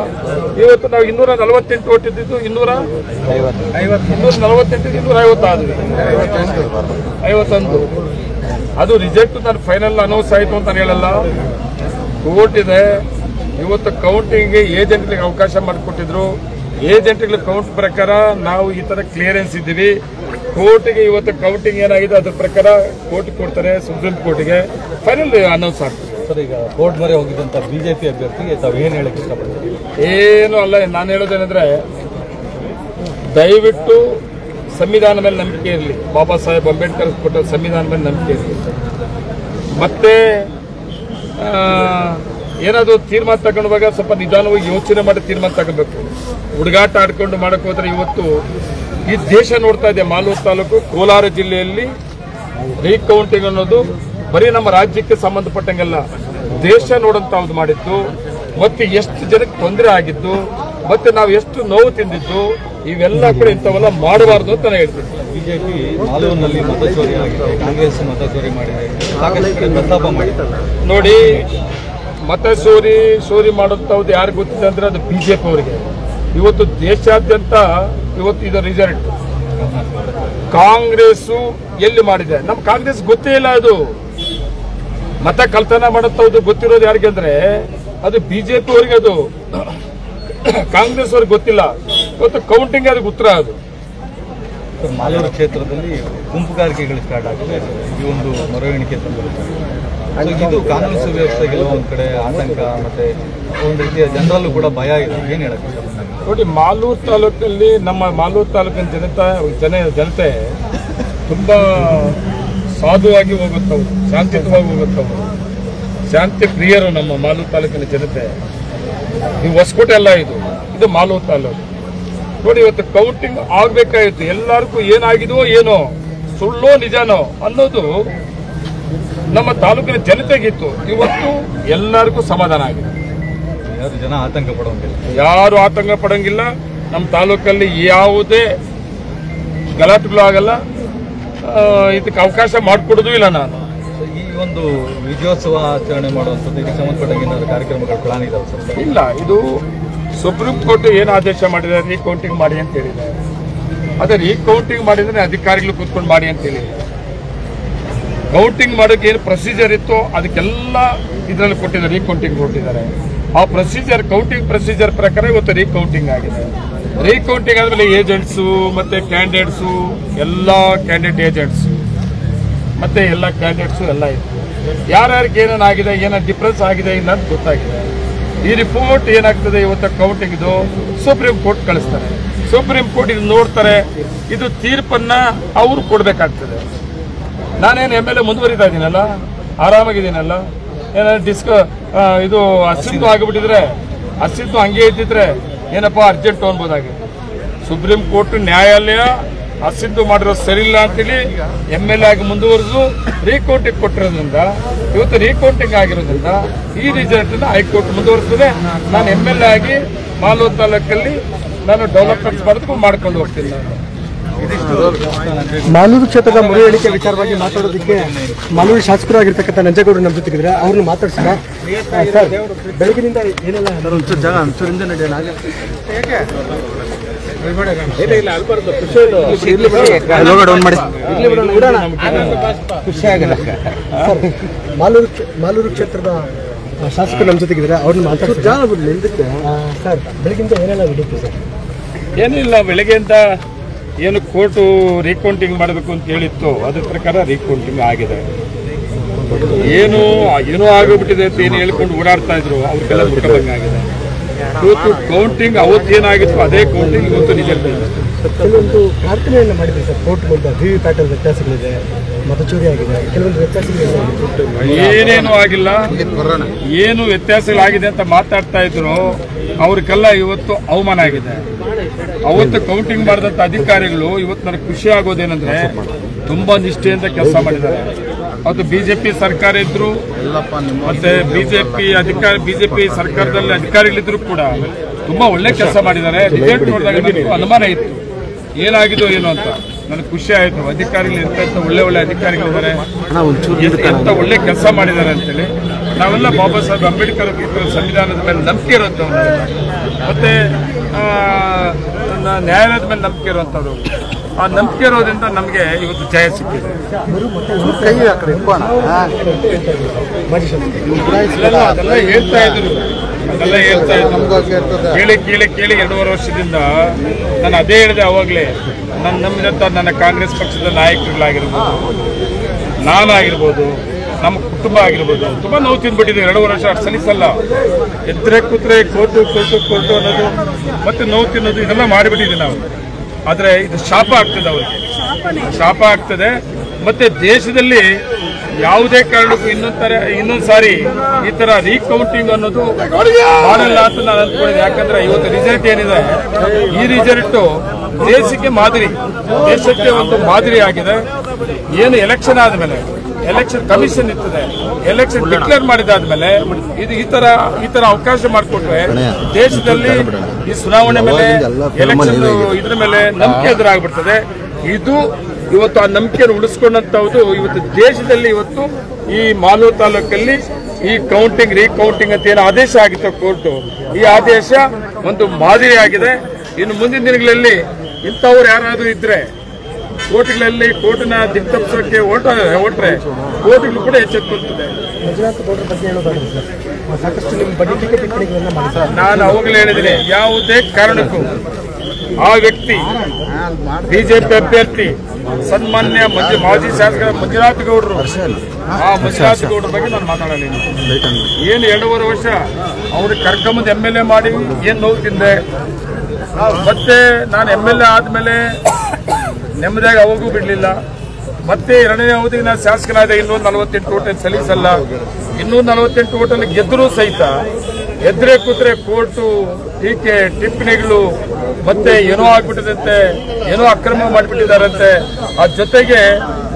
ಇವತ್ತು ನಾವು 248 ಓಟ್ ಇದ್ದಿದ್ದು 248 250 ಆದ್ವಿ, 51. ಅದು ರಿಜೆಕ್ಟ್. ನಾನು ಫೈನಲ್ ಅನೌನ್ಸ್ ಆಯಿತು ಅಂತ ಹೇಳಲ್ಲ, ಕೋರ್ಟ್ ಇದೆ. ಇವತ್ತು ಕೌಂಟಿಂಗ್ಗೆ ಏಜೆಂಟ್ಗಳಿಗೆ ಅವಕಾಶ ಮಾಡಿಕೊಟ್ಟಿದ್ರು. ಏಜೆಂಟ್ಗಳ ಕೌಂಟ್ ಪ್ರಕಾರ ನಾವು ಈ ತರ ಕ್ಲಿಯರೆನ್ಸ್ ಇದ್ದೀವಿ. ಕೋರ್ಟ್ಗೆ ಇವತ್ತು ಕೌಂಟಿಂಗ್ ಏನಾಗಿದೆ ಅದ್ರ ಪ್ರಕಾರ ಕೋರ್ಟ್ ಕೊಡ್ತಾರೆ, ಸುಪ್ರೀಂ ಕೋರ್ಟ್ಗೆ ಫೈನಲ್ ಅನೌನ್ಸ್ ಆಗ್ತದೆ. ಸರ್, ಈಗ ಕೋರ್ಟ್ ಮೊರೆ ಹೋಗಿದ್ದಂತ ಬಿಜೆಪಿ ಅಭ್ಯರ್ಥಿಗೆ ತಾವು ಏನು ಹೇಳಕ್ಕೆ ಇಷ್ಟಪಡ್ತೀವಿ? ಏನು ಅಲ್ಲ, ನಾನು ಹೇಳೋದೇನೆಂದ್ರೆ ದಯವಿಟ್ಟು ಸಂವಿಧಾನ ಮೇಲೆ ನಂಬಿಕೆ ಇರಲಿ. ಬಾಬಾ ಸಾಹೇಬ್ ಅಂಬೇಡ್ಕರ್ ಕೊಟ್ಟ ಸಂವಿಧಾನ ಮೇಲೆ ನಂಬಿಕೆ ಇರಲಿ. ಮತ್ತೆ ಏನಾದರೂ ತೀರ್ಮಾನ ತಗೊಂಡಾಗ ಸ್ವಲ್ಪ ನಿಧಾನವಾಗಿ ಯೋಚನೆ ಮಾಡಿ ತೀರ್ಮಾನ ತಗೋಬೇಕು. ಹುಡುಗಾಟ ಆಡ್ಕೊಂಡು ಮಾಡಕ್ಕೆ ಹೋದ್ರೆ ಇವತ್ತು ಈ ದೇಶ ನೋಡ್ತಾ ಇದೆ. ಮಾಲೂರು ತಾಲೂಕು ಕೋಲಾರ ಜಿಲ್ಲೆಯಲ್ಲಿ ರೀಕೌಂಟಿಂಗ್ ಅನ್ನೋದು ಬರೀ ನಮ್ಮ ರಾಜ್ಯಕ್ಕೆ ಸಂಬಂಧಪಟ್ಟಂಗೆಲ್ಲ ದೇಶ ನೋಡಂತ ಮಾಡಿದ್ದು. ಮತ್ತೆ ಎಷ್ಟು ಜನಕ್ಕೆ ತೊಂದರೆ ಆಗಿದ್ದು, ಮತ್ತೆ ನಾವು ಎಷ್ಟು ನೋವು ತಿಂದಿದ್ದು, ಇವೆಲ್ಲ ಕೂಡ ಇಂಥವೆಲ್ಲ ಮಾಡಬಾರ್ದು ಅಂತ ನಾನು ಹೇಳ್ತೀನಿ. ಬಿಜೆಪಿ ಮಾಲೂರಿನಲ್ಲಿ ಮತಚೋರಿ ಆಗಿದೆ, ಕಾಂಗ್ರೆಸ್ ಮತಚೋರಿ ಮಾಡಿದೆ, ಸಾಕಷ್ಟು ಕಡೆ ಪ್ರಸ್ತಾಪ ಮಾಡಿದ್ದಾರೆ. ನೋಡಿ, ಮತ ಚೋರಿ ಮಾಡುತ್ತವ್ದು ಯಾರು ಗೊತ್ತಿದೆ ಅಂದ್ರೆ ಅದು ಬಿಜೆಪಿ ಅವರಿಗೆ. ಇವತ್ತು ದೇಶಾದ್ಯಂತ ಇವತ್ತು ಇದು ರಿಸಲ್ಟ್. ಕಾಂಗ್ರೆಸ್ ಎಲ್ಲಿ ಮಾಡಿದೆ, ನಮ್ಮ ಕಾಂಗ್ರೆಸ್ ಗೊತ್ತೇ ಇಲ್ಲ. ಅದು ಮತ ಕಳ್ತನ ಮಾಡುತ್ತವ್ದು ಗೊತ್ತಿರೋದು ಯಾರಿಗೆ ಅಂದ್ರೆ ಅದು ಬಿಜೆಪಿ ಅವರಿಗೆ, ಅದು ಕಾಂಗ್ರೆಸ್ ಅವ್ರಿಗೆ ಗೊತ್ತಿಲ್ಲ. ಇವತ್ತು ಕೌಂಟಿಂಗ್ ಅದಕ್ಕೆ ಉತ್ತರ. ಅದು ಮಾಲೂರು ಕ್ಷೇತ್ರದಲ್ಲಿ ಗುಂಪುಗಾರಿಕೆಗಳು ಸ್ಟಾರ್ಟ್ ಆಗಿದೆ ಈ ಒಂದು ಮೆರವಣಿಗೆ ಸಂದರ್ಭದಲ್ಲಿ. ಇದು ಕಾನೂನು ಸುವ್ಯವಸ್ಥೆಗೆಲ್ಲ ಒಂದ್ ಕಡೆ ಆತಂಕ, ಮತ್ತೆ ಒಂದು ರೀತಿಯ ಜನರಲ್ಲೂ ಕೂಡ ಭಯ ಇದೆ. ಏನ್ ಹೇಳಕ್ಕೆ ನೋಡಿ, ಮಾಲೂರು ತಾಲೂಕಲ್ಲಿ ನಮ್ಮ ಮಾಲೂರು ತಾಲೂಕಿನ ಜನತೆ ತುಂಬಾ ಸಾಧುವಾಗಿ ಹೋಗುತ್ತವರು, ಶಾಂತಿಯುತವಾಗಿ ಹೋಗುತ್ತವರು, ಶಾಂತಿ ಪ್ರಿಯರು ನಮ್ಮ ಮಾಲೂರು ತಾಲೂಕಿನ ಜನತೆ. ಇದು ಹೊಸಕೋಟೆ ಅಲ್ಲ, ಇದು ಮಾಲೂರು ತಾಲೂಕು. ನೋಡಿ, ಇವತ್ತು ಕೌಂಟಿಂಗ್ ಆಗ್ಬೇಕಾಗಿತ್ತು. ಎಲ್ಲರಿಗೂ ಏನಾಗಿದೋ ಏನೋ, ಸುಳ್ಳೋ ನಿಜಾನೋ ಅನ್ನೋದು ನಮ್ಮ ತಾಲೂಕಿನ ಜನತೆಗಿತ್ತು. ಇವತ್ತು ಎಲ್ಲರಿಗೂ ಸಮಾಧಾನ ಆಗಿದೆ. ಯಾರು ಜನ ಆತಂಕ ಪಡೋಂಗಿಲ್ಲ, ಯಾರು ಆತಂಕ ಪಡಂಗಿಲ್ಲ. ನಮ್ಮ ತಾಲೂಕಲ್ಲಿ ಯಾವುದೇ ಗಲಾಟೆಗಳು ಆಗಲ್ಲ, ಇದಕ್ಕೆ ಅವಕಾಶ ಮಾಡಿಕೊಡೋದು ಇಲ್ಲ ನಾನು. ಈ ಒಂದು ವಿಜಯೋತ್ಸವ ಆಚರಣೆ ಮಾಡುವಂಥದ್ದು ಇದಕ್ಕೆ ಸಂಬಂಧಪಟ್ಟ ಏನಾದರೂ ಕಾರ್ಯಕ್ರಮಗಳ ಪ್ಲಾನ್ ಇದಾವೆ ಸರ್? ಇಲ್ಲ, ಇದು ಸುಪ್ರೀಂ ಕೋರ್ಟ್ ಏನು ಆದೇಶ ಮಾಡಿದೆ, ರೀಕೌಂಟಿಂಗ್ ಮಾಡಿ ಅಂತ ಹೇಳಿದೆ. ಅದೇ ರೀಕೌಂಟಿಂಗ್ ಮಾಡಿದ್ರೆ ಅಧಿಕಾರಿಗಳು ಕೂತ್ಕೊಂಡು ಮಾಡಿ ಅಂತ ಹೇಳಿ, ಕೌಂಟಿಂಗ್ ಮಾಡೋಕೆ ಏನು ಪ್ರೊಸೀಜರ್ ಇತ್ತು ಅದಕ್ಕೆಲ್ಲ ಇದರಲ್ಲಿ ಕೊಟ್ಟಿದ್ದಾರೆ, ರೀಕೌಂಟಿಂಗ್ ಕೊಟ್ಟಿದ್ದಾರೆ. ಆ ಪ್ರೊಸೀಜರ್, ಕೌಂಟಿಂಗ್ ಪ್ರೊಸೀಜರ್ ಪ್ರಕಾರ ಇವತ್ತು ರೀಕೌಂಟಿಂಗ್ ಆಗಿದೆ. ರೀಕೌಂಟಿಂಗ್ ಆದಮೇಲೆ ಏಜೆಂಟ್ಸು ಮತ್ತೆ ಕ್ಯಾಂಡಿಡೇಟ್ಸು, ಎಲ್ಲ ಕ್ಯಾಂಡಿಡೇಟ್ ಏಜೆಂಟ್ಸ್ ಮತ್ತೆ ಎಲ್ಲ ಕ್ಯಾಂಡಿಡೇಟ್ಸು ಎಲ್ಲ ಇತ್ತು. ಯಾರ್ಯಾರಿಗೆ ಏನೇನಾಗಿದೆ, ಏನಾದ್ರು ಡಿಫ್ರೆನ್ಸ್ ಆಗಿದೆ ಇಲ್ಲ ಅಂತ ಗೊತ್ತಾಗಿದೆ. ಈ ರಿಪೋರ್ಟ್ ಏನಾಗ್ತದೆ ಇವತ್ತು ಕೌಂಟಿಂಗ್ ಇದು ಸುಪ್ರೀಂ ಕೋರ್ಟ್ ಕಳಿಸ್ತಾರೆ. ಸುಪ್ರೀಂ ಕೋರ್ಟ್ ಇದು ನೋಡ್ತಾರೆ, ಇದು ತೀರ್ಪನ್ನ ಅವರು ಕೊಡಬೇಕಾಗ್ತದೆ. ನಾನೇನು MLA ಮುಂದುವರಿತಾ ಇದ್ದೀನಲ್ಲ, ಆರಾಮಾಗಿದ್ದೀನಲ್ಲ. ಏನಾದ್ರು ಇದು ಅಸಿದ್ದು ಆಗಿಬಿಟ್ಟಿದ್ರೆ, ಅಸಿದ್ದು ಹಂಗೆ ಇದ್ದಿದ್ರೆ ಏನಪ್ಪ ಅರ್ಜೆಂಟ್ ಅನ್ಬೋದಾಗಿದೆ. ಸುಪ್ರೀಂ ಕೋರ್ಟ್ ನ್ಯಾಯಾಲಯ ಅಸಿದ್ದು ಮಾಡಿರೋ ಸರಿ ಇಲ್ಲ ಅಂತೇಳಿ MLA ಆಗಿ ಮುಂದುವರೆದು ರೀಕೌಂಟಿಂಗ್ ಕೊಟ್ಟಿರೋದ್ರಿಂದ, ಇವತ್ತು ರೀಕೌಂಟಿಂಗ್ ಆಗಿರೋದ್ರಿಂದ ಈ ರಿಸಲ್ಟ್ ಹೈಕೋರ್ಟ್ ಮುಂದುವರಿಸ್ತದೆ. ನಾನು MLA ಆಗಿ ಮಾಲೂರು ತಾಲೂಕಲ್ಲಿ ನಾನು ಡೆವಲಪ್ಮೆಂಟ್ಸ್ ಮಾಡ್ಕೊಂಡು ಹೋಗ್ತೀನಿ. ಮಾಲೂರು ಕ್ಷೇತ್ರದ ಮರು ಎಣಿಕೆ ವಿಚಾರವಾಗಿ ಮಾತಾಡೋದಕ್ಕೆ ಮಾಲೂರು ಶಾಸಕರಾಗಿರ್ತಕ್ಕಂಥ ನಂಜೇಗೌಡರು ನಮ್ಮ ಜೊತೆಗಿದ್ರೆ ಅವ್ರನ್ನ ಮಾತಾಡ್ಸಿದ ಸರ್. ಬೆಳಗಿನಿಂದ ಏನೆಲ್ಲ ಜಾಗ ಅಂಚೂರಿಂದ ನಡೆಯೋಣ ಖುಷಿ ಆಗಲ್ಲ ಸರ್. ಮಾಲೂರು ಕ್ಷೇತ್ರದ ಶಾಸಕರು ನಮ್ಮ ಜೊತೆಗಿದ್ರೆ ಅವ್ರನ್ನ ಮಾತಾಡ್ಸಿ ಜಾಗ ಬಿಡಲಿ ಹಿಂದಕ್ಕೆ ಸರ್. ಬೆಳಗಿಂದ ಏನೆಲ್ಲ ನಡೀತು ಸರ್? ಏನಿಲ್ಲ, ಬೆಳಗ್ಗೆಯಿಂದ ಏನು ಕೋರ್ಟು ರೀಕೌಂಟಿಂಗ್ ಮಾಡಬೇಕು ಅಂತ ಹೇಳಿತ್ತು, ಅದ್ರ ಪ್ರಕಾರ ರೀಕೌಂಟಿಂಗ್ ಆಗಿದೆ. ಏನೋ ಆಗೋಗ್ಬಿಟ್ಟಿದೆ ಅಂತ ಏನು ಹೇಳ್ಕೊಂಡು ಓಡಾಡ್ತಾ ಇದ್ರು, ಅವ್ರಿಗೆಲ್ಲ ಮುಟ್ಟಬಂಗಾಗಿದೆ. ಇವತ್ತು ಕೌಂಟಿಂಗ್ ಅವತ್ತೇನಾಗಿತ್ತು ಅದೇ ಕೌಂಟಿಂಗ್ ಇವತ್ತು ನಿಜ. ಕೆಲವೊಂದು ಪ್ರಾರ್ಥನೆಯನ್ನು ಮಾಡಿದೆ ಸರ್ ಕೋರ್ಟ್ ಮುಂದೆ. VVPAT ವ್ಯತ್ಯಾಸಗಳಿದೆ, ಮತಚೂರಿ ಆಗಿದೆ, ಕೆಲವೊಂದು ವ್ಯತ್ಯಾಸಗಳಿದೆ. ಏನೇನು ಆಗಿಲ್ಲ, ಏನು ವ್ಯತ್ಯಾಸಗಳಾಗಿದೆ ಅಂತ ಮಾತಾಡ್ತಾ ಇದ್ರು, ಅವ್ರಿಗೆಲ್ಲ ಇವತ್ತು ಅವಮಾನ ಆಗಿದೆ. ಅವತ್ತು ಕೌಂಟಿಂಗ್ ಮಾಡಿದಂಥ ಅಧಿಕಾರಿಗಳು ಇವತ್ತು ನನಗೆ ಖುಷಿ ಆಗೋದೇನೆಂದ್ರೆ ತುಂಬಾ ನಿಷ್ಠೆಯಿಂದ ಕೆಲಸ ಮಾಡಿದ್ದಾರೆ. ಅವತ್ತು ಬಿಜೆಪಿ ಸರ್ಕಾರ ಇದ್ರು, ಮತ್ತೆ ಬಿಜೆಪಿ ಸರ್ಕಾರದಲ್ಲಿ ಅಧಿಕಾರಿಗಳಿದ್ರು ಕೂಡ ತುಂಬಾ ಒಳ್ಳೆ ಕೆಲಸ ಮಾಡಿದ್ದಾರೆ. ರಿಸಲ್ಟ್ ನೋಡಿದಾಗ ನನಗೆ ಅನುಮಾನ ಇತ್ತು ಏನಾಗಿದೋ ಏನೋ ಅಂತ. ನನಗೆ ಖುಷಿ ಆಯಿತು, ಅಧಿಕಾರಿಗಳು ಎಂತ ಒಳ್ಳೆ ಅಧಿಕಾರಿಗಳಿದ್ದಾರೆ, ಎಂತ ಒಳ್ಳೆ ಕೆಲಸ ಮಾಡಿದ್ದಾರೆ ಅಂತೇಳಿ. ನಾವೆಲ್ಲ ಬಾಬಾ ಸಾಹೇಬ್ ಅಂಬೇಡ್ಕರ್ ಸಂವಿಧಾನದ ಮೇಲೆ ನಂಬಿಕೆ ಇರುವಂಥವ್ರು, ಮತ್ತೆ ನ್ಯಾಯಾಲಯದ ಮೇಲೆ ನಂಬಿಕೆ ಇರುವಂಥವ್ರು. ಆ ನಂಬಿಕೆ ಇರೋದ್ರಿಂದ ನಮಗೆ ಇವತ್ತು ಜಯ ಸಿಕ್ಕಿದೆ. ಅದೆಲ್ಲ ಹೇಳ್ತಾ ಇದ್ರು ಕೇಳಿ 2.5 ವರ್ಷದಿಂದ ನಾನು ಅದೇ ಹೇಳಿದೆ. ಅವಾಗಲೇ ನನ್ನ ನಂಬಿದಂಥ ನನ್ನ ಕಾಂಗ್ರೆಸ್ ಪಕ್ಷದ ನಾಯಕರುಗಳಾಗಿರ್ಬೋದು, ನಾನಾಗಿರ್ಬೋದು, ನಮ್ಮ ಕುಟುಂಬ ಆಗಿರ್ಬೋದು, ತುಂಬ ನೋವು ತಿಂದ್ಬಿಟ್ಟಿದ್ದೀವಿ. 2.5 ವರ್ಷ ಅಷ್ಟು ಸಲಿಸಲ್ಲ. ಎದ್ರೆ ಕೂತ್ರೆ ಕೋರ್ಟು ಅನ್ನೋದು ಮತ್ತೆ ನೋವು ತಿನ್ನೋದು ಇದೆಲ್ಲ ಮಾಡಿಬಿಟ್ಟಿದ್ದೀವಿ ನಾವು. ಆದರೆ ಇದು ಶಾಪ ಆಗ್ತದೆ, ಅವ್ರಿಗೆ ಶಾಪ ಆಗ್ತದೆ. ಮತ್ತೆ ದೇಶದಲ್ಲಿ ಯಾವುದೇ ಕಾರಣಕ್ಕೂ ಇನ್ನೊಂದು ಸಾರಿ ಈ ತರ ರೀಕೌಂಟಿಂಗ್ ಅನ್ನೋದು ಮಾಡಲ್ಲ ಅಂತ ನಾನು ಅಂದ್ಕೊಂಡಿದ್ದೆ. ಯಾಕಂದ್ರೆ ಇವತ್ತು ರಿಸಲ್ಟ್ ಏನಿದೆ, ಈ ರಿಸಲ್ಟ್ ದೇಶಕ್ಕೆ ಒಂದು ಮಾದರಿ ಆಗಿದೆ. ಏನು ಎಲೆಕ್ಷನ್ ಆದ್ಮೇಲೆ ಎಲೆಕ್ಷನ್ ಕಮಿಷನ್ ಇರ್ತದೆ, ಎಲೆಕ್ಷನ್ ಡಿಕ್ಲೇರ್ ಮಾಡಿದಾದ್ಮೇಲೆ ಇದು ಈ ತರ ಅವಕಾಶ ಮಾಡಿಕೊಟ್ರೆ ದೇಶದಲ್ಲಿ ಈ ಚುನಾವಣೆ ಮೇಲೆ, ಎಲೆಕ್ಷನ್ ಇದ್ರ ಮೇಲೆ ನಂಬಿಕೆ ಎದುರಾಗ್ಬಿಡ್ತದೆ. ಇದು ಇವತ್ತು ಆ ನಂಬಿಕೆಯನ್ನು ಉಳಿಸ್ಕೊಂಡಂತದ್ದು ಇವತ್ತು ದೇಶದಲ್ಲಿ ಇವತ್ತು ಈ ಮಾಲೂರು ತಾಲೂಕಲ್ಲಿ ಈ ರೀಕೌಂಟಿಂಗ್ ಅಂತ ಏನು ಆದೇಶ ಆಗಿತ್ತು ಕೋರ್ಟು, ಈ ಆದೇಶ ಒಂದು ಮಾದರಿ ಆಗಿದೆ. ಇನ್ನು ಮುಂದಿನ ದಿನಗಳಲ್ಲಿ ಇಂಥವ್ರು ಯಾರಾದ್ರೂ ಇದ್ರೆ ಕೋರ್ಟ್ಗಳಲ್ಲಿ ಕೋರ್ಟಿನ ದಿಕ್ತಪ್ಸೋಕೆ ಹೊರಟ್ರೆ ಕೋರ್ಟ್ಗಳು ಕೂಡ ಎಚ್ಚೆತ್ತುಕೊಳ್ತದೆ. ನಾನು ಅವಾಗಲೇ ಹೇಳಿದ್ದೀನಿ, ಯಾವುದೇ ಕಾರಣಕ್ಕೂ ಆ ವ್ಯಕ್ತಿ ಬಿಜೆಪಿ ಅಭ್ಯರ್ಥಿ ಸನ್ಮಾನ್ಯ ಮಾಜಿ ಶಾಸಕ ಮಂಜುನಾಥ್ ಗೌಡರು, ಆ ಮಂಜುನಾಥ್ ಗೌಡ್ರ ಬಗ್ಗೆ ನಾನು ಮಾತಾಡಲಿಲ್ಲ. ಏನು 2.5 ವರ್ಷ ಅವ್ರಿಗೆ ಕರ್ಕೊಂಬಂದು MLA ಮಾಡಿ ಏನು ನೋವು ತಿಂದೆ. ಮತ್ತೆ ನಾನು MLA ಆದ್ಮೇಲೆ ನೆಮ್ಮದಿಯಾಗಿ ಅವಾಗೂ ಬಿಡಲಿಲ್ಲ. ಮತ್ತೆ 2ನೇ ಅವಧಿಗೆ ನಾನು ಶಾಸಕನಾದ 248 ಓಟ್ ಸಲೀಸಲ್ಲ. 248 ಓಟಲ್ಲಿ ಗೆದ್ದರೂ ಸಹಿತ ಎದ್ರೆ ಕೂತ್ರೆ ಕೋರ್ಟು ಟೀಕೆ ಟಿಪ್ಪಣಿಗಳು, ಮತ್ತೆ ಏನೋ ಆಗ್ಬಿಟ್ಟಿದಂತೆ, ಏನೋ ಅಕ್ರಮ ಮಾಡಿಬಿಟ್ಟಿದ್ದಾರಂತೆ. ಆ ಜೊತೆಗೆ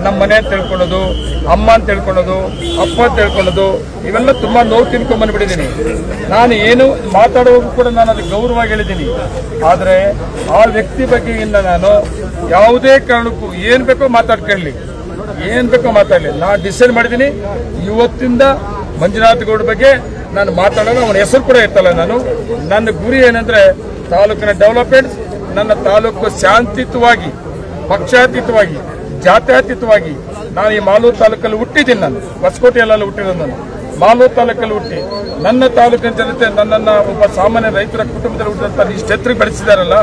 ನಮ್ಮ ಮನೆ ಅಂತ ತಿಳ್ಕೊಳ್ಳೋದು, ಅಮ್ಮ ಅಂತ ತಿಳ್ಕೊಳ್ಳೋದು, ಅಪ್ಪ ಅಂತ ತಿಳ್ಕೊಳ್ಳೋದು, ಇವೆಲ್ಲ ತುಂಬ ನೋವು ತಿನ್ಕೊಂಡ್ ಬಂದ್ಬಿಟ್ಟಿದ್ದೀನಿ. ನಾನು ಏನು ಮಾತಾಡುವಾಗ ಕೂಡ ನಾನು ಅದಕ್ಕೆ ಗೌರವವಾಗಿ ಹೇಳಿದ್ದೀನಿ. ಆದರೆ ಆ ವ್ಯಕ್ತಿ ಬಗ್ಗೆ ಇನ್ನು ನಾನು ಯಾವುದೇ ಕಾರಣಕ್ಕೂ ಏನು ಬೇಕೋ ಮಾತಾಡ್ಕೊಳ್ಳಿ, ಏನು ಬೇಕೋ ಮಾತಾಡಲಿ. ನಾನು ಡಿಸೈಡ್ ಮಾಡಿದ್ದೀನಿ, ಇವತ್ತಿಂದ ಮಂಜುನಾಥ್ ಗೌಡ ಬಗ್ಗೆ ನಾನು ಮಾತಾಡೋಣ. ಅವನ ಹೆಸರು ಕೂಡ ಇರ್ತಲ್ಲ. ನನ್ನ ಗುರಿ ಏನಂದ್ರೆ ತಾಲೂಕಿನ ಡೆವಲಪ್ಮೆಂಟ್, ನನ್ನ ತಾಲೂಕು ಶಾಂತಿಯುತವಾಗಿ, ಪಕ್ಷಾತೀತವಾಗಿ, ಜಾತ್ಯತೀತವಾಗಿ. ನಾನು ಈ ಮಾಲೂರು ತಾಲೂಕಲ್ಲಿ ಹುಟ್ಟಿದ್ದೀನಿ. ನಾನು ಹೊಸಕೋಟೆಯಲ್ಲೆಲ್ಲ ಹುಟ್ಟಿರೋದು. ನಾನು ಮಾಲೂರು ತಾಲೂಕಲ್ಲಿ ಹುಟ್ಟಿ ನನ್ನ ತಾಲೂಕಿನ ಜನತೆ ನನ್ನನ್ನು ಒಬ್ಬ ಸಾಮಾನ್ಯ ರೈತರ ಕುಟುಂಬದಲ್ಲಿ ಹುಟ್ಟಿದಂತ ಇಷ್ಟೆತ್ತರಿಗೆ ಬೆಳೆಸಿದಾರಲ್ಲ,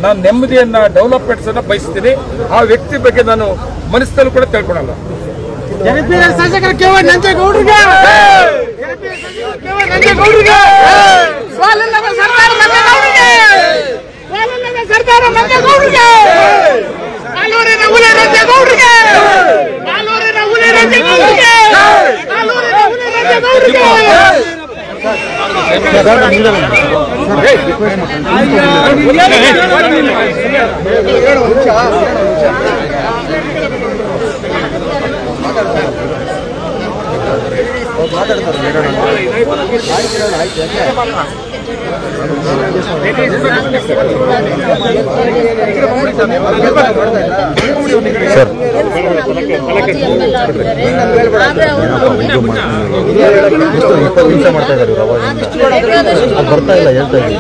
ನಾನು ನೆಮ್ಮದಿಯನ್ನ, ಡೆವಲಪ್ಮೆಂಟ್ಸ್ ಅನ್ನ ಬಯಸ್ತೀನಿ. ಆ ವ್ಯಕ್ತಿ ಬಗ್ಗೆ ನಾನು ಮನಸ್ಸಲ್ಲೂ ಕೂಡ ತಿಳ್ಕೊಳಲ್ಲ. ಜನಪ್ರಿಯ ಶಾಸಕರ ಕೇವಲ ನಂಜೇಗೌಡರಿಗೆ ಸರ್ಕಾರ ನಂಜೇಗೌಡರಿಗೆ ನಾಲೂರಿನ ಹುಲಿ ನಂಜೇಗೌಡರಿಗೆ ನಾಲೂರಿನ ಹುಲಿ ನಂಜೇಗೌಡರಿಗೆ ನಾಲೂರಿನ ಹುಲಿ ನಂಜೇಗೌಡರಿಗೆ ಬರ್ತಾ ಇಲ್ಲ, ಹೇಳ್ತಾ ಇದ್ದೀವಿ.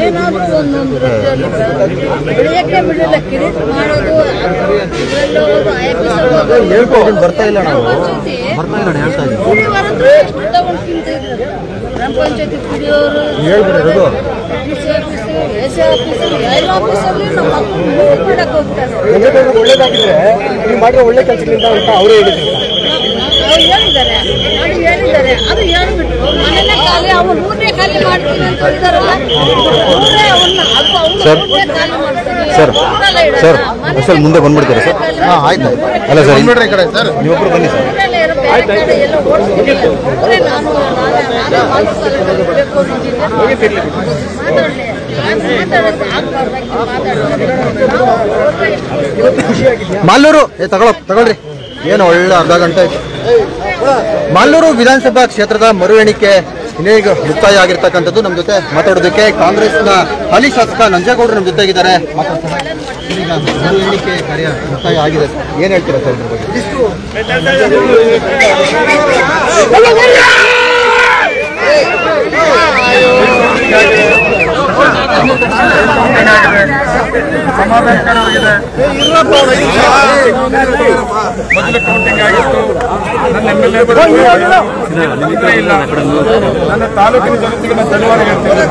ಏನಾದರೂ ಒಂದೊಂದು ರೀತಿಯಲ್ಲಿ ಬೆಳೆಯಕ್ಕೆ ಬಿಡಲಿಲ್ಲ. ಕಿರೀಟ್ ಮಾಡೋದು, ಬರ್ತಾ ಇಲ್ಲ, ನಾವು ಬರ್ತಾ ಇಲ್ಲ ಹೇಳ್ತಾ ಇದ್ದೀವಿ. ಎಷ್ಟು ತಗೊಂಡು ತಿಂತಿದ್ರು. ಗ್ರಾಮ ಪಂಚಾಯತಿ ಕುಡಿಯೋರು, ಹೇಳ್ಬಿಡಿರೋದು ಎಸ್ ಆಫೀಸಲ್ಲಿ, ಎಲ್ಲ ಆಫೀಸಲ್ಲಿ ನಮ್ಮ ಮಕ್ಕಳು ಮಾಡಕ್ಕೆ ಹೋಗ್ತಾರೆ. ಒಳ್ಳೇದಾಗಿದ್ರೆ ನೀವು ಮಾಡಿರೋ ಒಳ್ಳೆ ಕೆಲಸಗಳಿಂದ ಅಂತ ಅವರೇ ಹೇಳಿದ್ರು. ಅವ್ರು ಹೇಳಿದ್ದಾರೆ, ಅದು ಹೇಳ್ಬಿಟ್ಟು ಮನೆಯೇ ಖಾಲಿ, ಅವ್ರು ಊರೇ ಖಾಲಿ ಮಾಡ್ತೀನಿ ಅಂತ ಹೇಳಿದಾರಲ್ಲ. ಊರೇ ಅವನ್ನ ಸರ್ ಸರ್ ಸರ್ ಸರ್ ಮುಂದೆ ಬಂದ್ಬಿಡ್ತೀರಾ ಸರ್? ಹಾಂ ಆಯ್ತು. ಅಲ್ಲ ಸರ್ ಬಂದ್ಬಿಡ್ರಿ ಈ ಕಡೆ ಸರ್, ನೀವೊಬ್ಬರು ಬನ್ನಿ ಸರ್. ಎಲ್ಲ ಓಡಿಸ್ತೀನಿ. ನಾನು ಮಾಲೂರು ತಗೊಳ್ರಿ. ಏನು ಒಳ್ಳೆ ಅರ್ಧ ಗಂಟೆ ಆಯ್ತು. ಮಾಲೂರು ವಿಧಾನಸಭಾ ಕ್ಷೇತ್ರದ ಮರು ಎಣಿಕೆ ಇನ್ನೀಗ ಮುಕ್ತಾಯ ಆಗಿರ್ತಕ್ಕಂಥದ್ದು. ನಮ್ಮ ಜೊತೆ ಮಾತಾಡೋದಕ್ಕೆ ಕಾಂಗ್ರೆಸ್ನ ಹಾಲಿ ಶಾಸಕ ನಂಜೇಗೌಡರು ನಮ್ಮ ಜೊತೆ ಇದ್ದಾರೆ. ಈಗ ಮರು ಎಣಿಕೆ ಕಾರ್ಯ ಮುಕ್ತಾಯ ಆಗಿದೆ, ಏನು ಹೇಳ್ತೀರಾ ಸರ್ ಇದ್ರ ಬಗ್ಗೆ? ಸಮಾಧಾನಕರವಾಗಿದೆ. ಮೊದಲು ಕೌಂಟಿಂಗ್ ಆಗಿತ್ತು. ನನ್ನ MLA ಇಲ್ಲ. ನನ್ನ ತಾಲೂಕಿನ ಜನತೆಗೆ ನಾನು ಧನ್ಯವಾದ ಹೇಳ್ತೀನಿ.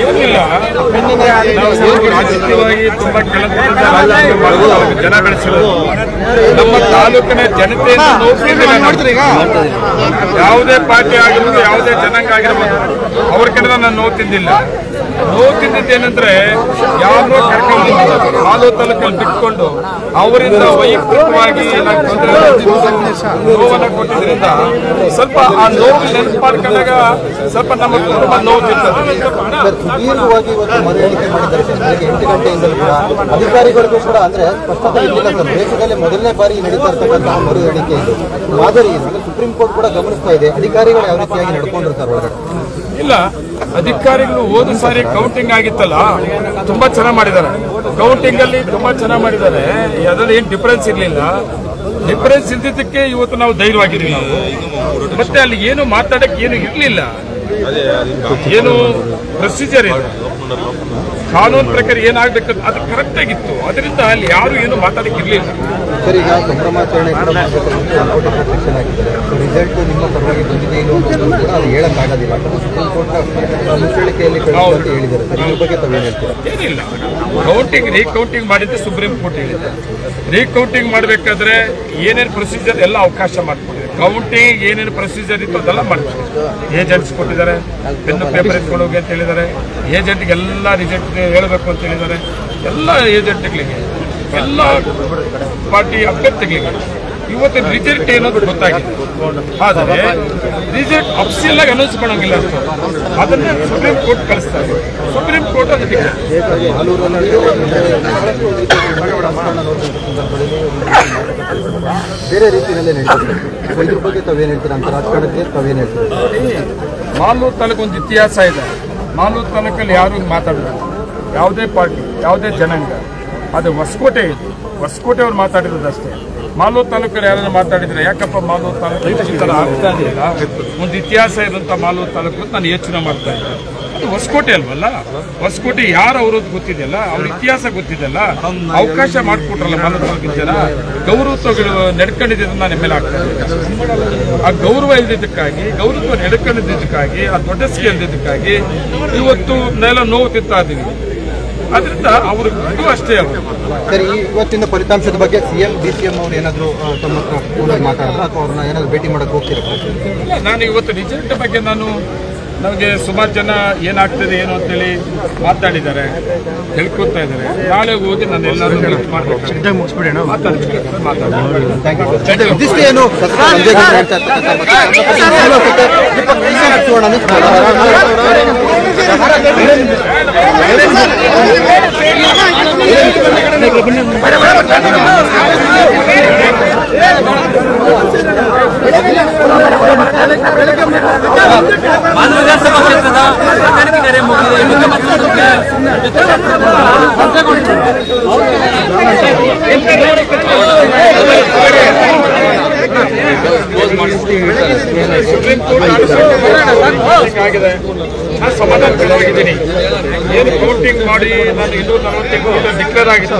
ಏನಿಲ್ಲ, ನಾವು ರಾಜಕೀಯವಾಗಿ ತುಂಬಾ ಕೆಲಸ ಜನ ಬೆಳೆಸಿರೋದು. ನಮ್ಮ ತಾಲೂಕಿನ ಜನತೆಯನ್ನು ನೋಡ್ತಿದ್ದಿಲ್ಲ. ಯಾವುದೇ ಪಾರ್ಟಿ ಆಗಿರ್ಬೋದು, ಯಾವುದೇ ಜನಾಂಗ ಆಗಿರ್ಬೋದು, ಅವ್ರ ಕಡೆ ನಾನು ನೋವು ತಿಂದಿಲ್ಲ. ನೋವು ತಿಂದಿದ್ದೇನೆಂದ್ರೆ ಯಾರೋ ಕರ್ಕೊಂಡು ಮಾಲೂರು ತಾಲೂಕಲ್ಲಿ ಬಿಟ್ಕೊಂಡು ಅವರಿಂದ ವೈಯಕ್ತಿಕವಾಗಿ ನೋವನ್ನು ಕೊಟ್ಟಿದ್ರಿಂದ ಸ್ವಲ್ಪ ಆ ನೋವು ನೆನಪು ಮಾಡ್ಕೊಂಡಾಗ ಸ್ವಲ್ಪ ನಮ್ಮ ಕುಟುಂಬ ನೋವು ತಿಂತದೆ. ಸುದೀರ್ಘವಾಗಿ ಇವತ್ತು ಮರು ಎಣಿಕೆ ಮಾಡಿದ್ದಾರೆ ಸರ್. ಬೆಳಗ್ಗೆ 8 ಗಂಟೆಯಿಂದಲೂ ಕೂಡ ಅಧಿಕಾರಿಗಳಿಗೂ ಕೂಡ ಅಂದ್ರೆ ಸ್ಪಷ್ಟತೆ ಇರಲಿಲ್ಲ ಸರ್. ದೇಶದಲ್ಲೇ ಮೊದಲನೇ ಬಾರಿ ನಡೀತಾ ಇರ್ತಕ್ಕಂತಹ ಮರು ಎಣಿಕೆ ಇದು ಮಾದರಿ. ಅಂದ್ರೆ ಸುಪ್ರೀಂ ಕೋರ್ಟ್ ಕೂಡ ಗಮನಿಸ್ತಾ ಇದೆ ಅಧಿಕಾರಿಗಳು ಯಾವ ರೀತಿಯಾಗಿ ನಡ್ಕೊಂಡಿರ್ತಾರೆ ಒಳಗಡೆ. ಇಲ್ಲ, ಅಧಿಕಾರಿಗಳು ಹೋದ ಸಾರಿ ಕೌಂಟಿಂಗ್ ಆಗಿತ್ತಲ್ಲ, ತುಂಬಾ ಚೆನ್ನಾಗಿ ಮಾಡಿದ್ದಾರೆ. ಕೌಂಟಿಂಗ್ ಅಲ್ಲಿ ತುಂಬಾ ಚೆನ್ನಾಗಿ ಮಾಡಿದ್ದಾರೆ. ಅದರಲ್ಲಿ ಏನು ಡಿಫರೆನ್ಸ್ ಇರಲಿಲ್ಲ. ಡಿಫರೆನ್ಸ್ ಇಲ್ದಿದ್ದಕ್ಕೆ ಇವತ್ತು ನಾವು ಧೈರ್ಯವಾಗಿದ್ದೀವಿ. ನಾವು ಮತ್ತೆ ಅಲ್ಲಿ ಏನು ಮಾತಾಡಕ್ಕೆ ಏನು ಇರಲಿಲ್ಲ. ಏನು ಪ್ರೊಸೀಜರ್ ಇದೆ, ಕಾನೂನು ಪ್ರಕಾರ ಏನಾಗಬೇಕು ಅದು ಕರೆಕ್ಟ್ ಆಗಿತ್ತು. ಅದರಿಂದ ಅಲ್ಲಿ ಯಾರು ಏನು ಮಾತಾಡಕ್ಕೆ ಇರಲಿಲ್ಲ. ಸರ್, ಈಗ ಸಂಭ್ರಮಾಚರಣೆ ಕೂಡ ಸೆಕ್ಷನ್ ಹಾಕಿದ್ದಾರೆ. ರಿಸಲ್ಟ್ ನಿಮ್ಮ ಪರವಾಗಿ ಬಂದಿದೆ ಇಲ್ಲ ಕೂಡ ಅದು ಹೇಳಕ್ಕಾಗೋದಿಲ್ಲ. ಸುಪ್ರೀಂ ಕೋರ್ಟ್ ಮುಚ್ಚಳಿಕೆಯಲ್ಲಿ ಅಂತ ಹೇಳಿದ್ದಾರೆ ಸರ್. ಇದ್ರ ಬಗ್ಗೆ ತಾವೇನು ಹೇಳ್ತೀರಾ? ಏನಿಲ್ಲ, ಕೌಂಟಿಂಗ್ ರೀಕೌಂಟಿಂಗ್ ಮಾಡಿದ್ದು ಸುಪ್ರೀಂ ಕೋರ್ಟ್ ಹೇಳಿದೆ. ರೀಕೌಂಟಿಂಗ್ ಮಾಡಬೇಕಾದ್ರೆ ಏನೇನು ಪ್ರೊಸೀಜರ್ ಎಲ್ಲ ಅವಕಾಶ ಮಾಡಿಕೊಟ್ಟಿದೆ. ಕೌಂಟಿಂಗ್ ಏನೇನು ಪ್ರೊಸೀಜರ್ ಇತ್ತು ಅದೆಲ್ಲ ಮಾಡ್ತಾರೆ. ಏಜೆಂಟ್ಸ್ ಕೊಟ್ಟಿದ್ದಾರೆ, ಪೆನ್ನು ಪೇಪರ್ ಎತ್ಕೊಂಡು ಹೋಗಿ ಅಂತ ಹೇಳಿದ್ದಾರೆ. ಏಜೆಂಟ್ಗೆಲ್ಲ ರಿಸಲ್ಟ್ ಹೇಳಬೇಕು ಅಂತ ಹೇಳಿದ್ದಾರೆ. ಎಲ್ಲ ಏಜೆಂಟ್ಗಳಿಗೆ, ಎಲ್ಲ ಪಾರ್ಟಿ ಅಭ್ಯರ್ಥಿಗಳಿಗೆ ಇವತ್ತು ರಿಸಲ್ಟ್ ಏನೋದು ಗೊತ್ತಾಗಿದೆ. ಆದರೆ ರಿಸಲ್ಟ್ ಅಫಿಷಿಯಲ್ ಆಗಿ ಅನೌನ್ಸ್ ಮಾಡೋಂಗಿಲ್ಲ ಅಂತ ಅದನ್ನ ಸುಪ್ರೀಂ ಕೋರ್ಟ್ ಕಳಿಸ್ತಾರೆ. ಸುಪ್ರೀಂ ಕೋರ್ಟ್ ಅದಕ್ಕೆ ಬೇರೆ ರೀತಿಯಲ್ಲೇ ನಡೀತದೆ. ಇದ್ರ ಬಗ್ಗೆ ತಾವೇನು ಹೇಳ್ತೀರಾ ಅಂತ ರಾಜಕಾರಣಕ್ಕೆ ತಾವೇನು ಹೇಳ್ತೀರಾ? ಮಾಲೂರು ತಾಲೂಕು ಒಂದು ಇತಿಹಾಸ ಇದೆ. ಮಾಲೂರು ತಾಲೂಕಲ್ಲಿ ಯಾರು ಮಾತಾಡಲ್ಲ, ಯಾವುದೇ ಪಾರ್ಟಿ, ಯಾವುದೇ ಜನಾಂಗ. ಅದು ಹೊಸಕೋಟೆ ಇದೆ, ಹೊಸಕೋಟೆ ಅವ್ರು ಮಾತಾಡಿರೋದಷ್ಟೇ. ಮಾಲೂರು ತಾಲೂಕಲ್ಲಿ ಯಾರನ್ನ ಮಾತಾಡಿದ್ರೆ ಯಾಕಪ್ಪ ಮಾಲೂರು ತಾಲೂಕು ಈ ಥರ ಆಗ್ತಾ ಇದೆಯಲ್ಲ, ಒಂದು ಇತಿಹಾಸ ಇರುವಂಥ ಮಾಲೂರು ತಾಲೂಕು ಅಂತ ನಾನು ಯೋಚನೆ ಮಾಡ್ತಾ ಇದ್ದೆ. ಅದು ಹೊಸಕೋಟೆ ಅಲ್ವಲ್ಲ, ಹೊಸಕೋಟೆ ಯಾರು ಅವ್ರದ್ದು ಗೊತ್ತಿದೆಯಲ್ಲ, ಅವ್ರ ಇತಿಹಾಸ ಗೊತ್ತಿದೆಯಲ್ಲ, ಅವಕಾಶ ಮಾಡಿಕೊಟ್ರಲ್ಲ ಮಾಲೂರು ತಾಲೂಕಿನ ಜನ. ಗೌರವಗಳು ನಡ್ಕೊಂಡಿದ್ದು ನಾನು ಮೇಲೆ ಆಗ್ತಾ ಇದ್ದೆ. ಆ ಗೌರವ ಇಲ್ದಿದ್ದಕ್ಕಾಗಿ, ಗೌರವ ನಡ್ಕೊಂಡಿದ್ದಕ್ಕಾಗಿ, ಆ ದೊಡ್ಡ ಸ್ಕೇಲ್ ಇಲ್ದಿದ್ದಕ್ಕಾಗಿ ಇವತ್ತು ನೆಲ ನೋವು ತಿಂತಾ ಇದ್ದೀವಿ. ಅದರಿಂದ ಅವರು ಇದು ಅಷ್ಟೇ. ಅವರು ಸರಿ, ಇವತ್ತಿನ ಫಲಿತಾಂಶದ ಬಗ್ಗೆ ಸಿಎಂ DCM ಅವ್ರು ಏನಾದರೂ ತಮ್ಮ ಹತ್ರ ಮಾತಾಡಿದ್ರೆ ಅಥವಾ ಅವ್ರನ್ನ ಏನಾದರೂ ಭೇಟಿ ಮಾಡಕ್ಕೆ ಹೋಗ್ತೀರಾ? ನಾನು ಇವತ್ತು ರಿಸಲ್ಟ್ ಬಗ್ಗೆ ನಮಗೆ ಸುಮಾರು ಜನ ಏನಾಗ್ತದೆ ಏನು ಅಂತೇಳಿ ಮಾತಾಡಿದ್ದಾರೆ, ಹೇಳ್ಕೊತಾ ಇದ್ದಾರೆ. ನಾಳೆ ಹೋಗಿ ನಾನು ಎಲ್ಲರೂ ಇದಿಷ್ಟು ಏನು ಮಾನವ ವಿಧಾನಸಭಾ ಕ್ಷೇತ್ರದ ಪ್ರಾಥಮಿಕ ಕಾರ್ಯ ಸುಪ್ರೀಂ ಕೋರ್ಟ್ ಆಗಿದೆ. ನಾನು ಸಮಾಧಾನವಾಗಿದ್ದೀನಿ. ಏನು ಕೌಂಟಿಂಗ್ ಮಾಡಿ ನಾನು 240 ಡಿಕ್ಲೇರ್ ಆಗಿತ್ತು.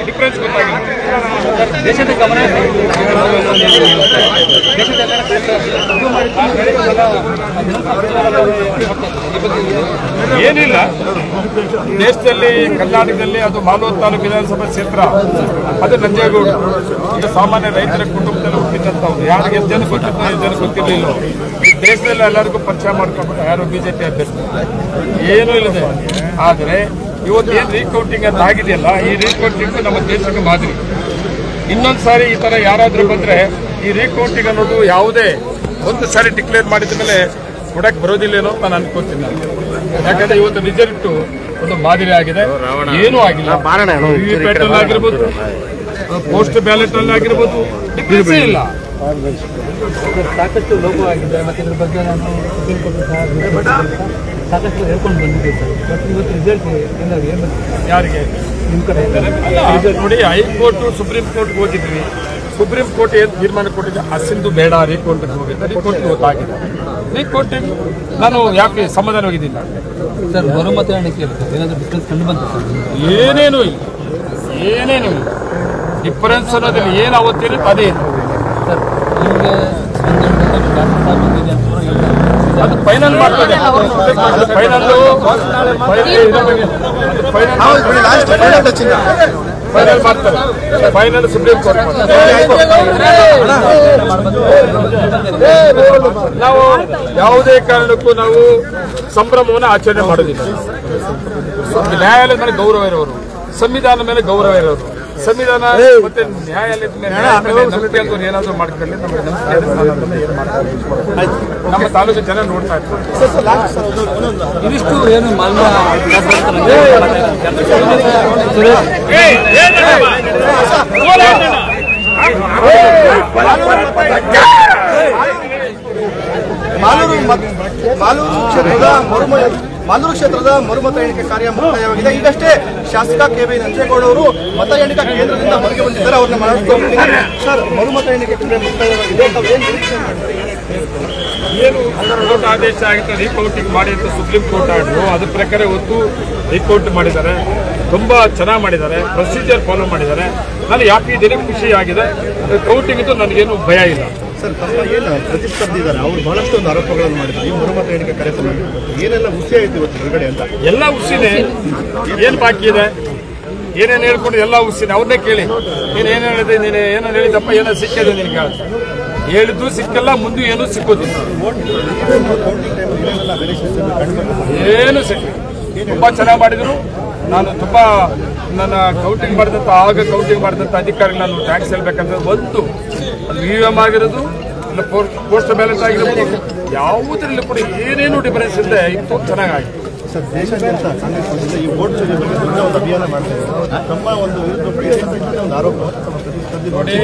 ಡಿಫರೆನ್ಸ್ ಗೊತ್ತಾಗಿಲ್ಲ. ದೇಶದ ಗಮನ ಏನಿಲ್ಲ, ದೇಶದಲ್ಲಿ ಕರ್ನಾಟಕದಲ್ಲಿ ಅದು ಮಾಲೂರು ತಾಲೂಕು ವಿಧಾನಸಭಾ ಕ್ಷೇತ್ರ, ಅದು ನಂಜೇಗೌಡ. ಇದು ಸಾಮಾನ್ಯ ರೈತರ ಕುಟುಂಬದಲ್ಲಿ ಹುಟ್ಟಿದಂಥವ್ರು. ಯಾರಿಗೆ ಎಷ್ಟು ಜನ ಗೊತ್ತಿತ್ತು, ಎಷ್ಟು ಜನ ಗೊತ್ತಿರಲಿಲ್ಲ. ದೇಶದಲ್ಲಿ ಎಲ್ಲರಿಗೂ ಪರಿಚಯ ಮಾಡ್ಕೊಂಡು ಯಾರು BJP ಅಭ್ಯರ್ಥಿ ಏನೂ ಇಲ್ಲದೆ. ಆದರೆ ಇವತ್ತು ಏನು ರೀಕೌಂಟಿಂಗ್ ಅಂತ ಆಗಿದೆಯಲ್ಲ, ಈ ರೀಕೌಂಟಿಂಗ್ ನಮ್ಮ ದೇಶಕ್ಕೆ ಮಾದರಿ. ಇನ್ನೊಂದು ಸಾರಿ ಈ ಥರ ಯಾರಾದರೂ ಬಂದರೆ ಈ ರೀಕೌಂಟಿಂಗ್ ಅನ್ನೋದು ಯಾವುದೇ ಒಂದು ಸಾರಿ ಡಿಕ್ಲೇರ್ ಮಾಡಿದ ಮೇಲೆ ಕೊಡಕ್ಕೆ ಬರೋದಿಲ್ಲೇನೋ ಅಂತ ನಾನು ಅನ್ಕೋತೀನಿ. ಯಾಕಂದ್ರೆ ಇವತ್ತು ರಿಸಲ್ಟ್ ಒಂದು ಮಾದರಿ ಆಗಿದೆ, ಏನೂ ಆಗಿಲ್ಲ. VVPAT ಅಲ್ಲಿ ಆಗಿರ್ಬೋದು, ಪೋಸ್ಟ್ ಬ್ಯಾಲೆಟ್ ಅಲ್ಲಿ ಆಗಿರ್ಬೋದು, ಡಿಫ್ರೆನ್ಸ್ ಇಲ್ಲ. ಸಾಕಷ್ಟು ಲೋಪ ಆಗಿದೆ. ಮತ್ತು ಇದ್ರ ಬಗ್ಗೆ ನಾನು ಸುಪ್ರೀಂ ಕೋರ್ಟ್ ಸಾಕಷ್ಟು ಹೇಳ್ಕೊಂಡು ಬಂದಿದ್ದೆ ಸರ್. ಮತ್ತು ಇವತ್ತು ರಿಸಲ್ಟ್ ಏನಾದ್ರು ಏನು ಯಾರಿಗೆ ನಿಮ್ಮ ಕಡೆ ನೋಡಿ, ಹೈಕೋರ್ಟ್ ಸುಪ್ರೀಂ ಕೋರ್ಟ್ಗೆ ಹೋಗಿದ್ವಿ. ಸುಪ್ರೀಂ ಕೋರ್ಟ್ ಏನು ತೀರ್ಮಾನ ಕೊಟ್ಟಿದೆ, ಅಸಿಂದು ಬೇಡ ರೀಕೌಂಟಿಗೆ ಹೋಗಿದೆ. ರೀಕೌಂಟಿಗೆ ಗೊತ್ತಾಗಿದೆ. ರೀಕೌಂಟಿಂಗ್ ನಾನು ಯಾಕೆ ಸಮಾಧಾನವಾಗಿದ್ದೀನಿ ಸರ್. ಮರುಮತ ಎಣಿಕೆ ಏನಾದರೂ ಡಿಫ್ರೆನ್ಸ್ ಕಂಡು ಬಂತು ಸರ್? ಏನೇನು ಇಲ್ಲ, ಏನೇನು ಇಲ್ಲ. ಡಿಫರೆನ್ಸ್ ಅನ್ನೋದ್ರಲ್ಲಿ ಏನು ಅವತ್ತಿರುತ್ತೆ ಅದೇ ಇದೆ ಸರ್. ನಿಮಗೆ ಅದು ಫೈನಲ್ ಮಾಡ್ತದೆ. ಫೈನಲ್ ಮಾಡ್ತಾರೆ. ಫೈನಲ್ ಸುಪ್ರೀಂ ಕೋರ್ಟ್ ನಾವು ಯಾವುದೇ ಕಾರಣಕ್ಕೂ ನಾವು ಸಂಭ್ರಮವನ್ನು ಆಚರಣೆ ಮಾಡೋದಿಲ್ಲ. ನ್ಯಾಯಾಲಯದ ಮೇಲೆ ಗೌರವ ಇರೋರು, ಸಂವಿಧಾನದ ಮೇಲೆ ಗೌರವ ಇರೋರು, ಸಂವಿಧಾನ ಮತ್ತೆ ನ್ಯಾಯಾಲಯದ ಮೇಲೆ ನಂಬಿಕೆ ಅಂತ ಏನಾದರೂ ಮಾಡ್ಕೊಳ್ಳಿ. ನಮಗೆ ನಮ್ಮ ತಾಲೂಕು ಜನ ನೋಡ್ತಾ ಇರ್ತಾರೆ. ಇದಿಷ್ಟು ಏನು ಮಾಲ್ವ ಮಾಲೂರು ಕ್ಷೇತ್ರದ ಮರುಮತ ಎಣಿಕೆ ಕಾರ್ಯ ಮುಕ್ತಾಯವಾಗಿದೆ. ಈಗಷ್ಟೇ ಶಾಸಕ KV ನಂಜೇಗೌಡ ಅವರು ಮತ ಎಣಿಕಾ ಕೇಂದ್ರದಿಂದ ಹೊರಗೆ ಬಂದಿದ್ದಾರೆ. ಅವ್ರನ್ನ ಮಾತಾಡ್ತಿದ್ದಾರೆ. ಸರ್, ಮರುಮತ ಎಣಿಕೆ ಮುಕ್ತಾಯವಾಗಿದೆ. ಏನು ಕೋರ್ಟ್ ಆದೇಶ ಆಗಿತ್ತು ರೀಕೌಂಟಿಂಗ್ ಮಾಡಿ ಅಂತ ಸುಪ್ರೀಂ ಕೋರ್ಟ್ ಆರ್ಡರ್, ಅದ್ರ ಪ್ರಕಾರ ಇವತ್ತು ರೀಕೌಂಟ್ ಮಾಡಿದ್ದಾರೆ. ತುಂಬ ಚೆನ್ನಾಗಿ ಮಾಡಿದ್ದಾರೆ, ಪ್ರೊಸೀಜರ್ ಫಾಲೋ ಮಾಡಿದ್ದಾರೆ. ನಾನು ಯಾಕೆ ಇದ್ದೀನಿ, ಖುಷಿ ಆಗಿದೆ. ಕೌಂಟಿಂಗ್ ಇದ್ದು ನನಗೇನು ಭಯ ಇಲ್ಲ. ಸರ್, ತಮ್ಮ ಏನು ಪ್ರತಿಸ್ಪರ್ಧಿ ಇದ್ದಾರೆ, ಅವರು ಬಹಳಷ್ಟು ಒಂದು ಆರೋಪಗಳನ್ನು ಮಾಡಿದ್ದಾರೆ. ಈ ಮರುಮತ ಎಣಿಕೆ ಕಾರ್ಯಕ್ರಮ ಏನೆಲ್ಲ ಹುಸಿ ಆಯಿತು ಇವತ್ತು ಹೊರಗಡೆ ಅಂತ? ಎಲ್ಲ ಹುಸಿನೇ, ಏನು ಬಾಕಿ ಇದೆ, ಏನೇನು ಹೇಳ್ಕೊಂಡು ಎಲ್ಲ ಹುಸಿನೇ. ಅವ್ರನ್ನೇ ಕೇಳಿ, ನೀನು ಏನು ಹೇಳಿದೆ, ನೀನು ಏನೋ ಹೇಳಿದಪ್ಪ, ಏನೋ ಸಿಕ್ಕಿದೆ ನಿನಗೆ ಹೇಳಿದ್ದು ಸಿಕ್ಕಲ್ಲ, ಮುಂದೆ ಏನೂ ಸಿಕ್ಕೋದಿಲ್ಲ. ಏನು ಸಿಕ್ಕಿಲ್ಲ. ತುಂಬ ಚೆನ್ನಾಗಿ ಮಾಡಿದ್ರು, ನಾನು ತುಂಬ ನನ್ನ ಕೌಂಟಿಂಗ್ ಮಾಡಿದಂಥ ಅಧಿಕಾರಿಗಳು ನಾನು ಟ್ಯಾಂಕ್ಸ್ ಹೇಳ್ಬೇಕಂದ್ರೆ ಒಂದು ಅದು EVM ಆಗಿರೋದು ಇಲ್ಲ ಪೋಸ್ಟ್ ಬ್ಯಾಲೆಟ್ ಆಗಿರ್ಬೋದು, ಯಾವುದರಲ್ಲೂ ಕೂಡ ಏನೇನು ಡಿಫರೆನ್ಸ್ ಇಲ್ಲದೆ ಇತ್ತು ಚೆನ್ನಾಗಾಗಿತ್ತು. ಸರ್, ದೇಶಾದ್ಯಂತ ಕಾಂಗ್ರೆಸ್ ಪಕ್ಷದಿಂದ ಈ ವೋಟ್ ಚೋರಿ ಬಗ್ಗೆ ಒಂದು ಅಭಿಯಾನ ಮಾಡ್ತಾ ಇದ್ದಾರೆ. ತಮ್ಮ ಒಂದು ವಿರುದ್ಧ ಒಂದು ಆರೋಪ ನೋಡಿ,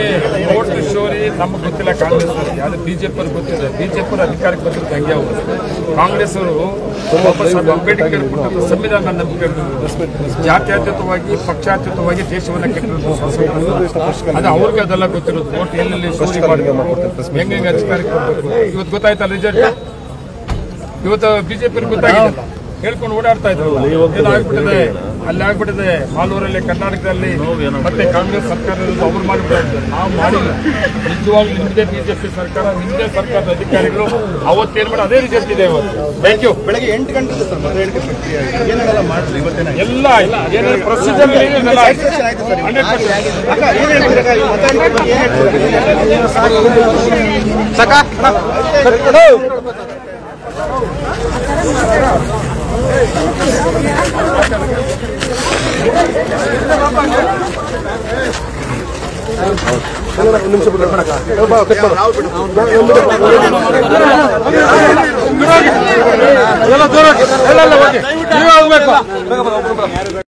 ವೋಟ್ ಚೋರಿ ನಮ್ಗೆ ಗೊತ್ತಿಲ್ಲ ಕಾಂಗ್ರೆಸ್ ಯಾವುದು BJP ಅವ್ರಿಗೆ ಗೊತ್ತಿದೆ. BJP ಅವರು ಅಧಿಕಾರಕ್ಕೆ ಬಂದಿರೋದು ಹಂಗೆ ಅವರು. ಕಾಂಗ್ರೆಸ್ ಅವರು ಬಾಬಾ ಸಾಹೇಬ್ ಅಂಬೇಡ್ಕರ್ ಕೊಟ್ಟಿದ್ದ ಸಂವಿಧಾನ ನಂಬಿಕೆ ಜಾತ್ಯತೀತವಾಗಿ ಪಕ್ಷಾತೀತವಾಗಿ ದೇಶವನ್ನು ಕೆಟ್ಟಿರೋದು ಅದು ಅವ್ರಿಗೆ ಅದೆಲ್ಲ ಗೊತ್ತಿರೋದು. ವೋಟ್ ಎಲ್ಲೆಲ್ಲಿ ಚೋರಿ ಮಾಡಬೇಕು, ಹೆಂಗೆ ಅಧಿಕಾರಕ್ಕೆ ಬರಬೇಕು. ಇವತ್ತು ಗೊತ್ತಾಯ್ತಲ್ಲ ರಿಸಲ್ಟ್. ಇವತ್ತು BJP ಅವ್ರಿಗೆ ಗೊತ್ತಾಗಿಲ್ಲ, ಹೇಳ್ಕೊಂಡು ಓಡಾಡ್ತಾ ಇದ್ರು. ಏನಾಗ್ಬಿಟ್ಟಿದೆ, ಅಲ್ಲಿ ಆಗ್ಬಿಟ್ಟಿದೆ ಮಾಲೂರಲ್ಲಿ, ಕರ್ನಾಟಕದಲ್ಲಿ ಮತ್ತೆ ಕಾಂಗ್ರೆಸ್ ಸರ್ಕಾರ ಅವ್ರು ಮಾಡಿಬಿಟ್ಟಿದ್ದಾರೆ, ನಾವು ಮಾಡಿಲ್ಲ. ನಿಜವಾಗ್ಲೂ ನಿಮ್ಮದೇ BJP ಸರ್ಕಾರ, ನಿಮ್ಮದೇ ಸರ್ಕಾರದ ಅಧಿಕಾರಿಗಳು ಅವತ್ತೇನು ಮಾಡಿ ಅದೇ ರಿಸಲ್ಟ್ ಇದೆ ಇವತ್ತು. Thank you. ಬೆಳಗ್ಗೆ 8 ಗಂಟೆಗೆ ಸರ್ ಮತ ಎಣಿಕೆ ಪ್ರಕ್ರಿಯೆ ಏನೆಲ್ಲ ಮಾಡಿದ್ರು ಇವತ್ತೇನ ಎಲ್ಲ ಏನೇನು ಪ್ರೊಸೀಜರ್